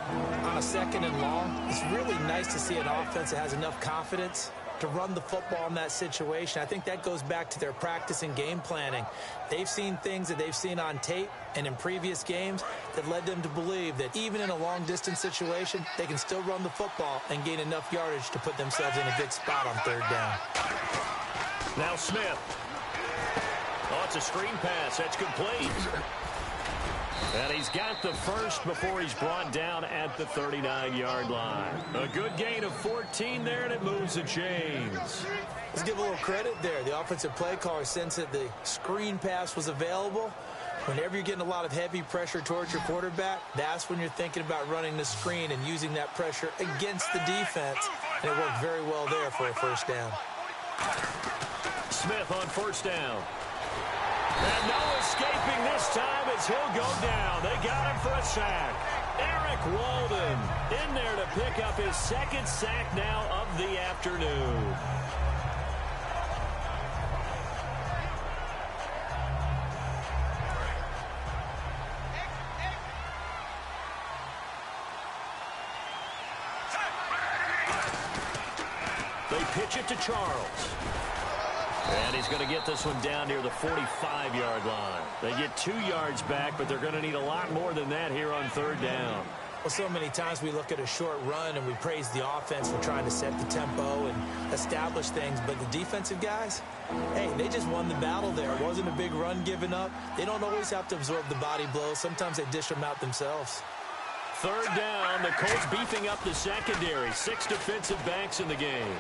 On a second and long, it's really nice to see an offense that has enough confidence to run the football in that situation. I think that goes back to their practice and game planning. They've seen things that they've seen on tape and in previous games that led them to believe that even in a long-distance situation, they can still run the football and gain enough yardage to put themselves in a good spot on third down. Now Smith. Oh, it's a screen pass. That's complete. And he's got the first before he's brought down at the 39-yard line. A good gain of 14 there, and it moves the chains. Let's give a little credit there. The offensive play caller sensed that the screen pass was available. Whenever you're getting a lot of heavy pressure towards your quarterback, that's when you're thinking about running the screen and using that pressure against the defense. And it worked very well there for a first down. Smith on first down. And no escaping this time as he'll go down. They got him for a sack. Eric Walden in there to pick up his second sack now of the afternoon. They pitch it to Charles. And he's going to get this one down near the 45-yard line. They get 2 yards back, but they're going to need a lot more than that here on third down. Well, so many times we look at a short run and we praise the offense for trying to set the tempo and establish things. But the defensive guys, hey, they just won the battle there. It wasn't a big run given up. They don't always have to absorb the body blows. Sometimes they dish them out themselves. Third down, the Colts beefing up the secondary. 6 defensive backs in the game.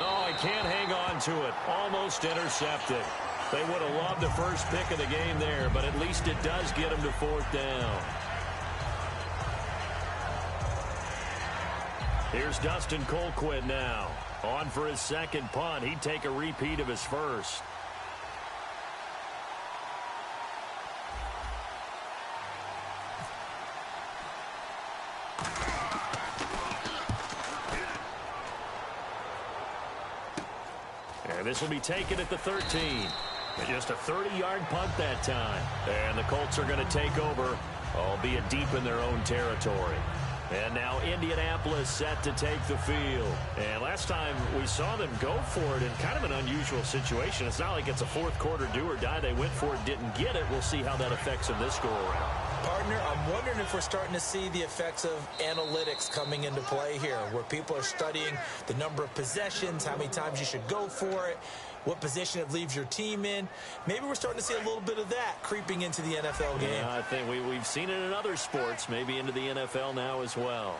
Oh, he can't hang on to it. Almost intercepted. They would have loved the first pick of the game there, but at least it does get him to fourth down. Here's Dustin Colquitt now. On for his second punt. He'd take a repeat of his first. And this will be taken at the 13. Just a 30-yard punt that time. And the Colts are going to take over, albeit deep in their own territory. And now Indianapolis set to take the field. And last time we saw them go for it in kind of an unusual situation. It's not like it's a fourth quarter do or die. They went for it, didn't get it. We'll see how that affects them this go-around. Partner, I'm wondering if we're starting to see the effects of analytics coming into play here, where people are studying the number of possessions, how many times you should go for it, what position it leaves your team in. Maybe we're starting to see a little bit of that creeping into the NFL game. Yeah, I think we've seen it in other sports, maybe into the NFL now as well.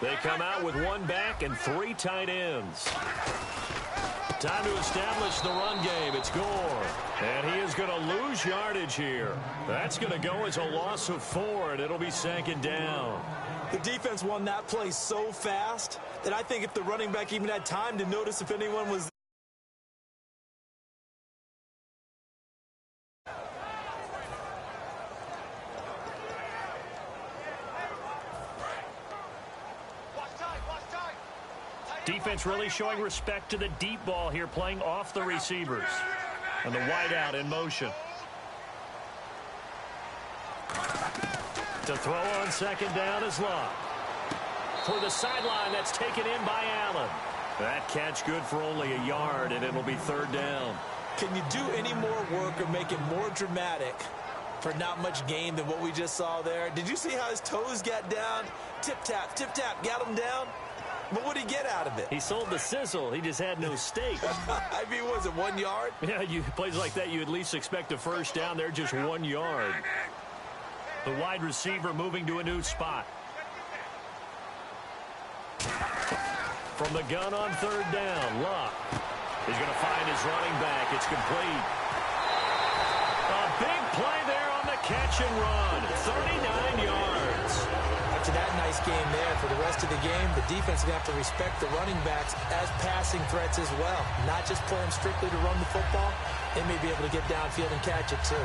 They come out with one back and 3 tight ends. Time to establish the run game. It's Gore. And he is going to lose yardage here. That's going to go as a loss of 4, and it'll be second down. The defense won that play so fast that I think if the running back even had time to notice if anyone was Defense really showing respect to the deep ball here, playing off the receivers. And the wideout in motion. To throw on second down is Love. For the sideline, that's taken in by Allen. That catch good for only a yard, and it'll be third down. Can you do any more work or make it more dramatic for not much gain than what we just saw there? Did you see how his toes got down? Tip-tap, got him down. But what did he get out of it? He sold the sizzle. He just had no steak. I mean, was it 1 yard? Yeah, plays like that, you at least expect a first down. They're just 1 yard. The wide receiver moving to a new spot. From the gun on third down, Luck. He's going to find his running back. It's complete. A big play there on the catch and run. 39 yards. After that nice game there, for the rest of the game, the defense is going to have to respect the running backs as passing threats as well. Not just play them strictly to run the football. They may be able to get downfield and catch it too.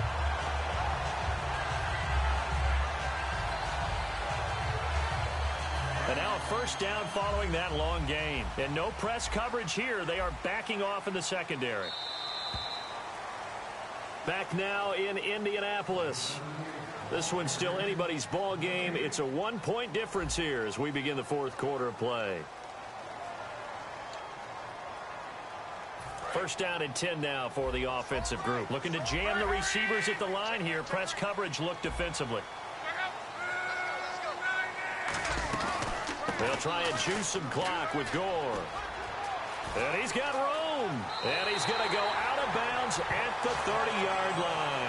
And now a first down following that long gain. And no press coverage here. They are backing off in the secondary. Back now in Indianapolis. This one's still anybody's ball game. It's a 1-point difference here as we begin the fourth quarter of play. First down and 10 now for the offensive group. Looking to jam the receivers at the line here. Press coverage look defensively. They'll try and choose some clock with Gore. And he's got room. And he's going to go out of bounds at the 30-yard line.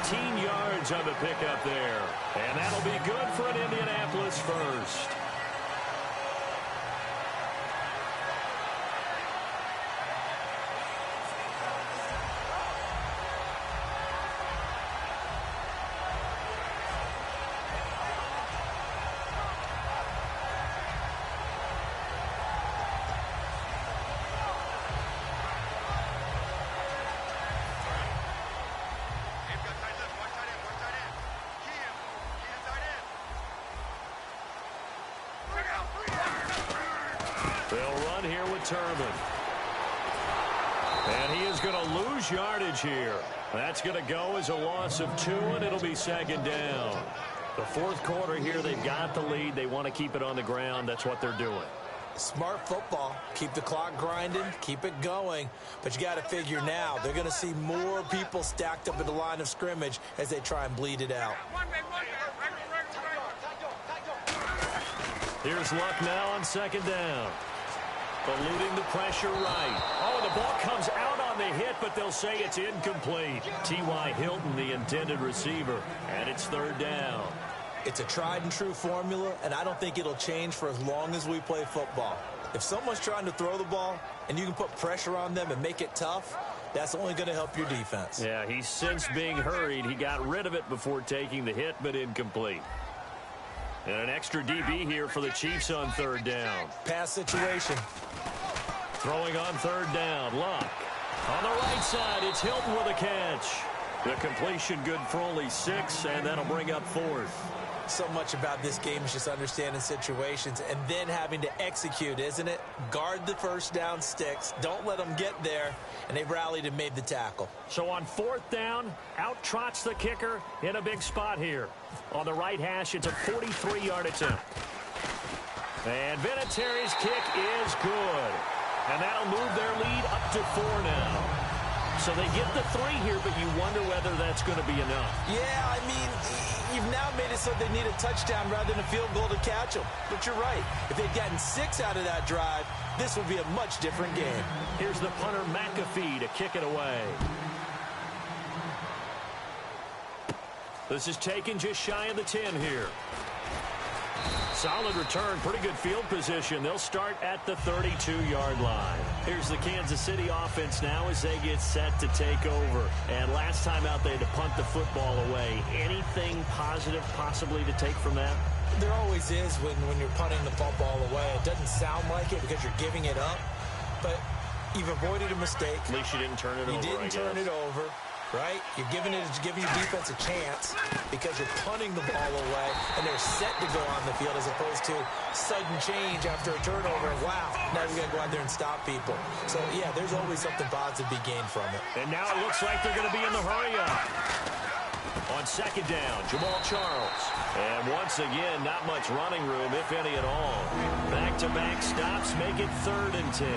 18 yards on the pickup there. And that'll be good for an Indianapolis first. They'll run here with Turman. And he is going to lose yardage here. That's going to go as a loss of 2, and it'll be second down. The fourth quarter here, they've got the lead. They want to keep it on the ground. That's what they're doing. Smart football. Keep the clock grinding. Keep it going. But you got to figure now, they're going to see more people stacked up at the line of scrimmage as they try and bleed it out. Here's Luck now on second down. Eluding the pressure right. Oh, the ball comes out on the hit, but they'll say it's incomplete. T.Y. Hilton, the intended receiver, and it's third down. It's a tried-and-true formula, and I don't think it'll change for as long as we play football. If someone's trying to throw the ball and you can put pressure on them and make it tough, that's only going to help your defense. Yeah, he's since being hurried. He got rid of it before taking the hit, but incomplete. And an extra DB here for the Chiefs on third down. Pass situation. Throwing on third down, Luck. On the right side, it's Hilton with a catch. The completion good for only 6, and that'll bring up fourth. So much about this game is just understanding situations and then having to execute, isn't it? Guard the first down sticks. Don't let them get there. And they rallied and made the tackle. So on fourth down, out trots the kicker in a big spot here. On the right hash, it's a 43-yard attempt. And Vinatieri's kick is good. And that'll move their lead up to 4 now. So they get the 3 here, but you wonder whether that's going to be enough. Yeah, I mean, you've now made it so they need a touchdown rather than a field goal to catch them. But you're right. If they'd gotten 6 out of that drive, this would be a much different game. Here's the punter, McAfee, to kick it away. This is taken just shy of the 10 here. Solid return, pretty good field position. They'll start at the 32-yard line. Here's the Kansas City offense now as they get set to take over. And last time out, they had to punt the football away. Anything positive possibly to take from that? There always is when you're punting the football away. It doesn't sound like it because you're giving it up, but you've avoided a mistake. At least you didn't turn it over, You didn't turn it over. Right? You're giving your defense a chance because you're punting the ball away and they're set to go on the field as opposed to sudden change after a turnover. Wow, now we got to go out there and stop people. So, yeah, there's always something positive to be gained from it. And now it looks like they're going to be in the hurry-up. On second down, Jamal Charles. And once again, not much running room, if any at all. Back-to-back stops make it 3rd and 10.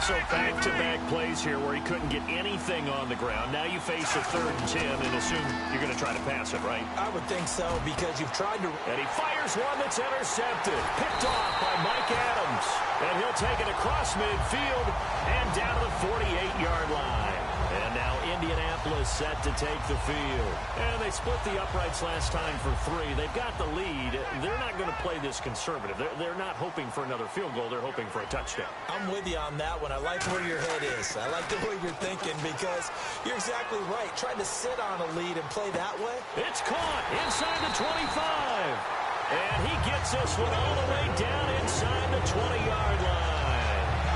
So back-to-back plays here where he couldn't get anything on the ground. Now you face a 3rd and 10 and assume you're going to try to pass it, right? I would think so because you've tried to... And he fires one that's intercepted. Picked off by Mike Adams. And he'll take it across midfield and down to the 48-yard line. And now Indianapolis set to take the field. And they split the uprights last time for 3. They've got the lead. They're not going to play this conservative. They're not hoping for another field goal. They're hoping for a touchdown. I'm with you on that one. I like where your head is. I like the way you're thinking because you're exactly right. Trying to sit on a lead and play that way. It's caught inside the 25. And he gets this one all the way down inside the 20-yard line.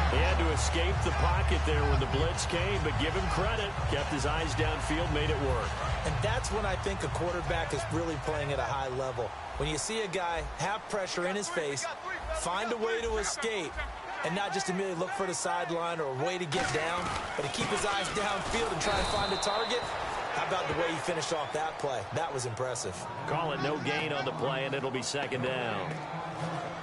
He had to escape the pocket there when the blitz came, but give him credit. Kept his eyes downfield, made it work. And that's when I think a quarterback is really playing at a high level. When you see a guy have pressure in his face, find a way to escape, and not just immediately look for the sideline or a way to get down, but to keep his eyes downfield and try and find a target. How about the way he finished off that play? That was impressive. Call it no gain on the play, and it'll be 2nd down.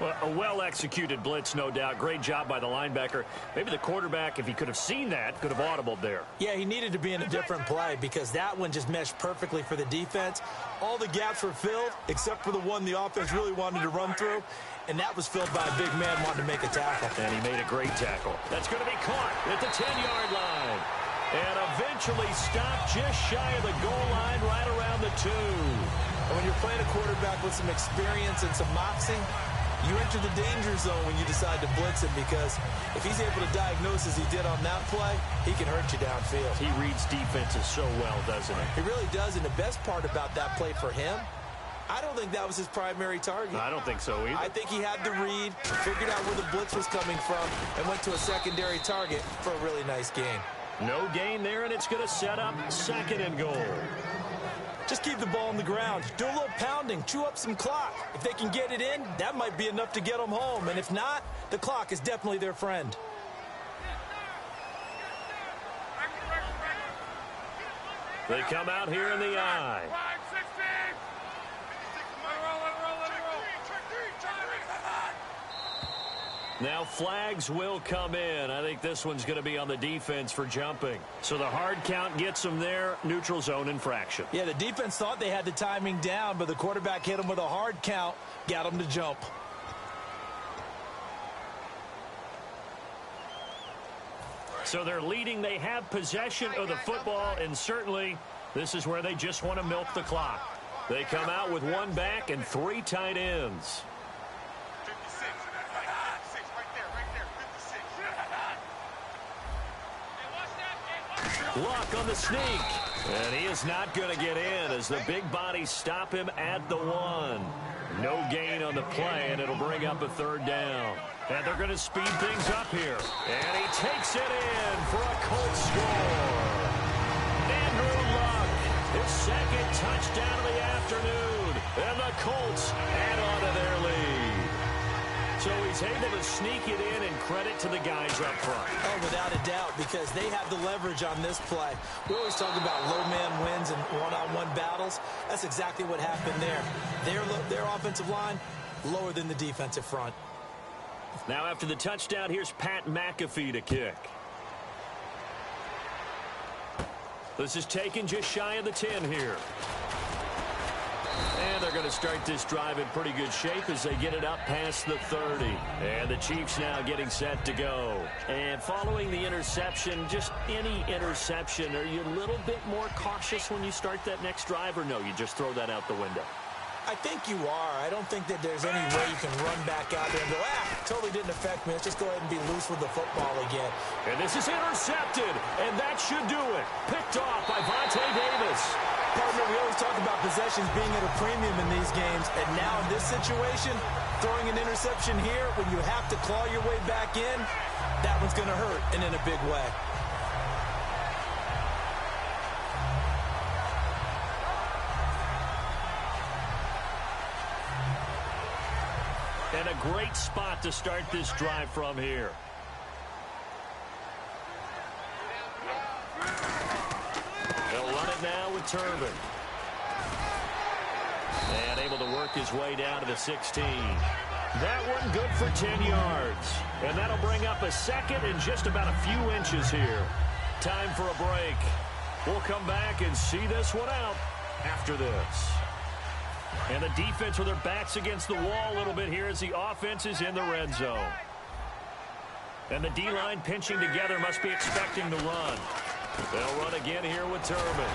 Well, a well-executed blitz, no doubt. Great job by the linebacker. Maybe the quarterback, if he could have seen that, could have audibled there. Yeah, he needed to be in a different play because that one just meshed perfectly for the defense. All the gaps were filled except for the one the offense really wanted to run through, and that was filled by a big man wanting to make a tackle. And he made a great tackle. That's going to be caught at the 10-yard line. And eventually stopped just shy of the goal line right around the 2. And when you're playing a quarterback with some experience and some moxie, you enter the danger zone when you decide to blitz him because if he's able to diagnose as he did on that play, he can hurt you downfield. He reads defenses so well, doesn't he? He really does, and the best part about that play for him, I don't think that was his primary target. I don't think so either. I think he had the read, figured out where the blitz was coming from, and went to a secondary target for a really nice gain. No gain there, and it's going to set up 2nd and goal. Just keep the ball on the ground. Do a little pounding. Chew up some clock. If they can get it in, that might be enough to get them home. And if not, the clock is definitely their friend. They come out here in the eye. Now flags will come in. I think this one's going to be on the defense for jumping. So the hard count gets them there. Neutral zone infraction. Yeah, the defense thought they had the timing down, but the quarterback hit them with a hard count, got them to jump. So they're leading. They have possession of the football, and certainly this is where they just want to milk the clock. They come out with 1 back and 3 tight ends. Luck on the sneak. And he is not going to get in as the big bodies stop him at the 1. No gain on the play, and it'll bring up a 3rd down. And they're going to speed things up here. And he takes it in for a Colts score. Andrew Luck, his 2nd touchdown of the afternoon. And the Colts add on to their lead. So he's able to sneak it in, and credit to the guys up front. Oh, without a doubt, because they have the leverage on this play. We always talk about low man wins and one-on-one battles. That's exactly what happened there. Their offensive line lower than the defensive front. Now after the touchdown, here's Pat McAfee to kick. This is taken just shy of the 10 here. And they're going to start this drive in pretty good shape as they get it up past the 30. And the Chiefs now getting set to go. And following the interception, just any interception, are you a little bit more cautious when you start that next drive, or no, you just throw that out the window? I think you are. I don't think that there's any way you can run back out there and go, totally didn't affect me. Let's just go ahead and be loose with the football again. And this is intercepted, and that should do it. Picked off by Vontae Davis. Partner, we always talk about possessions being at a premium in these games, and now in this situation, throwing an interception here when you have to claw your way back in, that one's going to hurt, and in a big way. And a great spot to start this drive from here. They'll run it now with Turbin. And able to work his way down to the 16. That one good for 10 yards. And that'll bring up a second and just about a few inches here. Time for a break. We'll come back and see this one out after this. And the defense with their backs against the wall a little bit here as the offense is in the red zone. And the D-line pinching together must be expecting the run. They'll run again here with Turbin.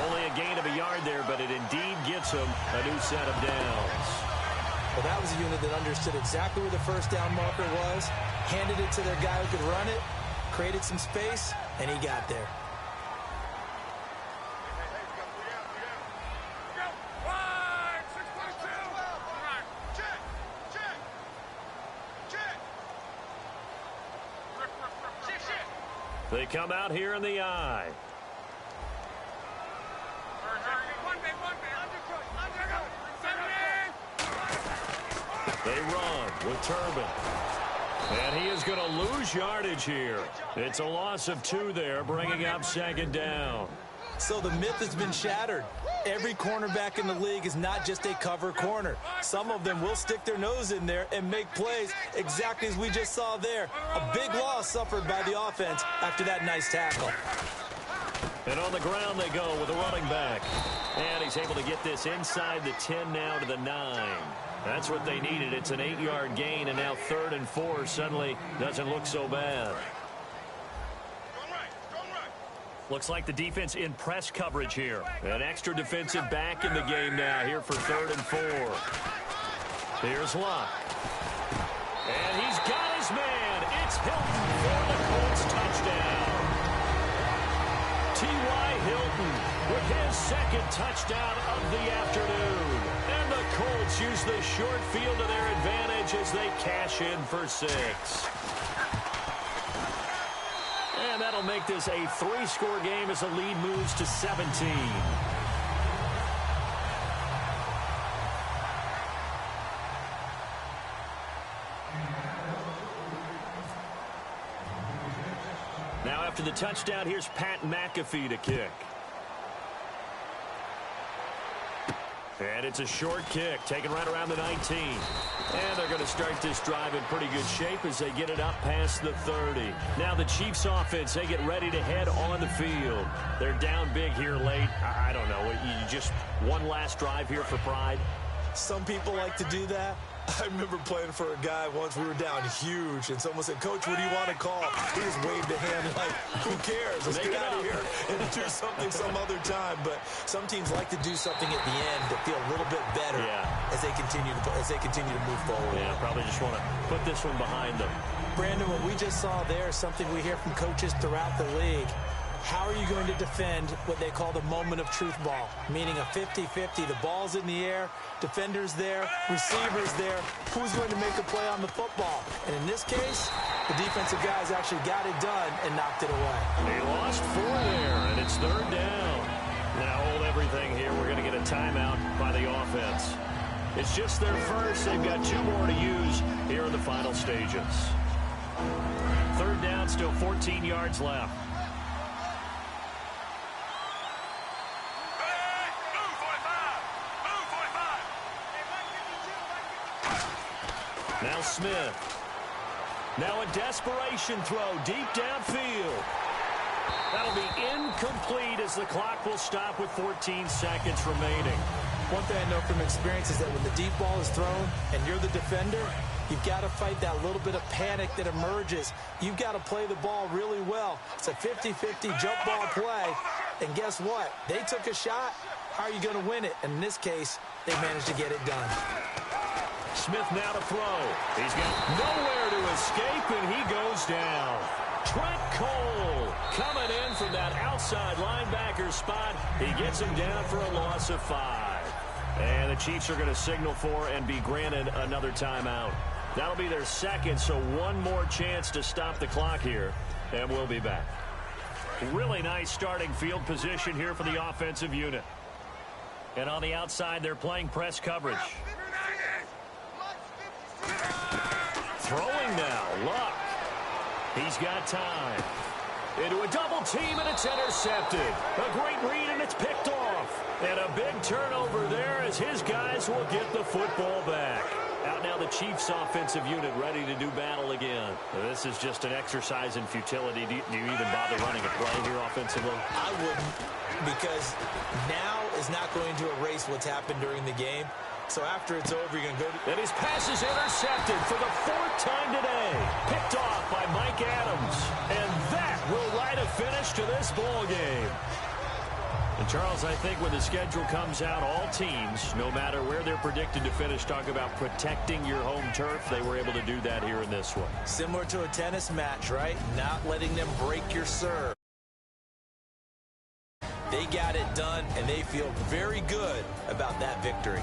Only a gain of a yard there, but it indeed gets them a new set of downs. Well, that was a unit that understood exactly where the first down marker was, handed it to their guy who could run it, created some space, and he got there. They come out here in the eye. They run with Turbin. And he is going to lose yardage here. It's a loss of 2 there, bringing up second down. So the myth has been shattered. Every cornerback in the league is not just a cover corner. Some of them will stick their nose in there and make plays exactly as we just saw there. A big loss suffered by the offense after that nice tackle. And on the ground they go with a running back. And he's able to get this inside the 10 now to the 9. That's what they needed. It's an 8-yard gain, and now 3rd and 4 suddenly doesn't look so bad. Looks like the defense in press coverage here. An extra defensive back in the game now here for 3rd and 4. Here's Luck. And he's got his man. It's Hilton for the Colts touchdown. T.Y. Hilton with his second touchdown of the afternoon. And the Colts use the short field to their advantage as they cash in for 6. And that'll make this a 3-score game as the lead moves to 17. Now after the touchdown, here's Pat McAfee to kick. And it's a short kick, taken right around the 19. And they're going to start this drive in pretty good shape as they get it up past the 30. Now the Chiefs offense, they get ready to head on the field. They're down big here late. I don't know. You just one last drive here for pride? Some people like to do that. I remember playing for a guy once. We were down huge, and someone said, "Coach, what do you want to call?" He just waved a hand like, "Who cares? Let's get out of here and do something some other time." But some teams like to do something at the end to feel a little bit better as they continue to move forward. Yeah, probably just want to put this one behind them. Brandon, what we just saw there is something we hear from coaches throughout the league. How are you going to defend what they call the moment of truth ball, meaning a 50-50? The ball's in the air, defenders there, receivers there. Who's going to make a play on the football? And in this case, the defensive guys actually got it done and knocked it away. They lost 4 there, and it's 3rd down. Now hold everything here. We're going to get a timeout by the offense. It's just their first. They've got 2 more to use here in the final stages. 3rd down, still 14 yards left. Now Smith. Now a desperation throw deep downfield. That'll be incomplete as the clock will stop with 14 seconds remaining. One thing I know from experience is that when the deep ball is thrown and you're the defender, you've got to fight that little bit of panic that emerges. You've got to play the ball really well. It's a 50-50 jump ball play. And guess what? They took a shot. How are you going to win it? And in this case, they managed to get it done. Smith now to throw. He's got nowhere to escape, and he goes down. Trent Cole coming in from that outside linebacker spot. He gets him down for a loss of 5. And the Chiefs are going to signal for and be granted another timeout. That'll be their second, so one more chance to stop the clock here, and we'll be back. Really nice starting field position here for the offensive unit. And on the outside, they're playing press coverage. Throwing now, Luck. He's got time. Into a double team, and it's intercepted. A great read, and it's picked off. And a big turnover there as his guys will get the football back. Out now the Chiefs offensive unit ready to do battle again. This is just an exercise in futility. Do you even bother running a play here offensively? I wouldn't, because now is not going to erase what's happened during the game. So after it's over, you're going to go to... And his pass is intercepted for the 4th time today. Picked off by Mike Adams. And that will light a finish to this ball game. And, Charles, I think when the schedule comes out, all teams, no matter where they're predicted to finish, talk about protecting your home turf. They were able to do that here in this one. Similar to a tennis match, right? Not letting them break your serve. They got it done, and they feel very good about that victory.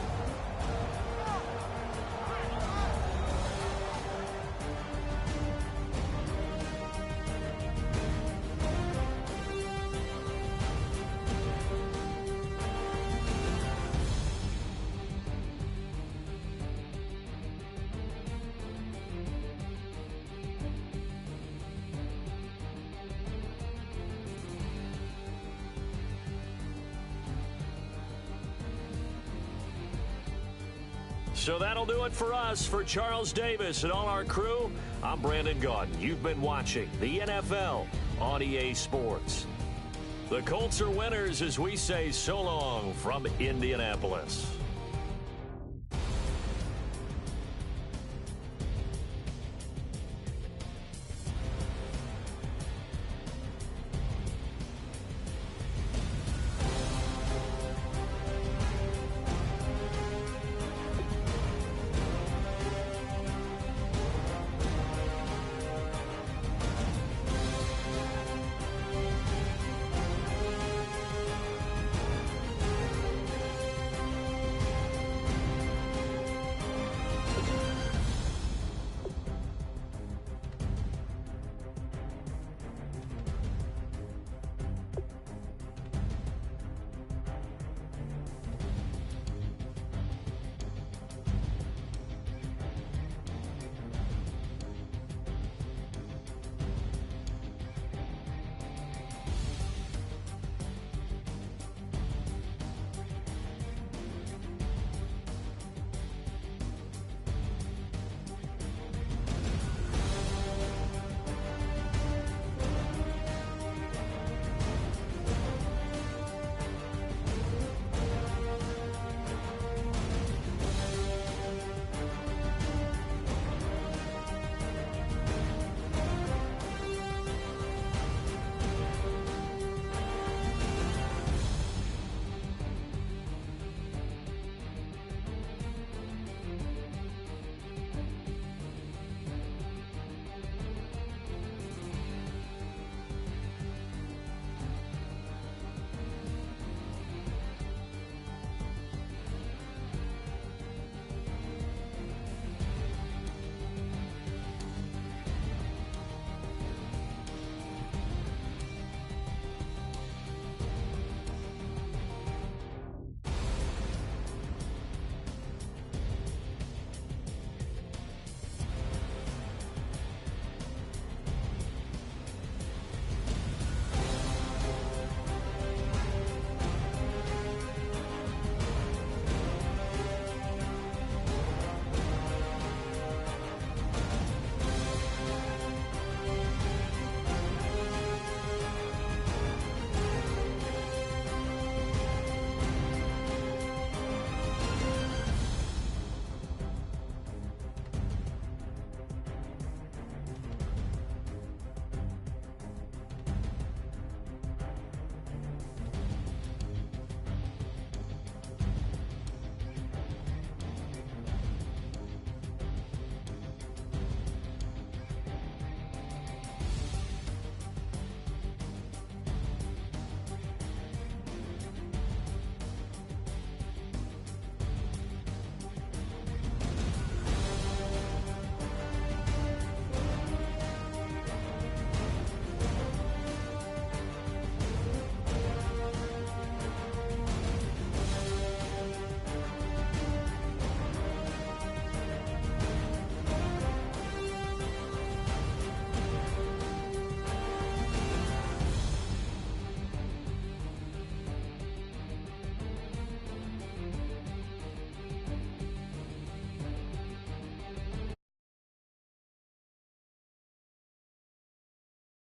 So that'll do it for us. For Charles Davis and all our crew, I'm Brandon Gaudin. You've been watching the NFL on EA Sports. The Colts are winners as we say so long from Indianapolis.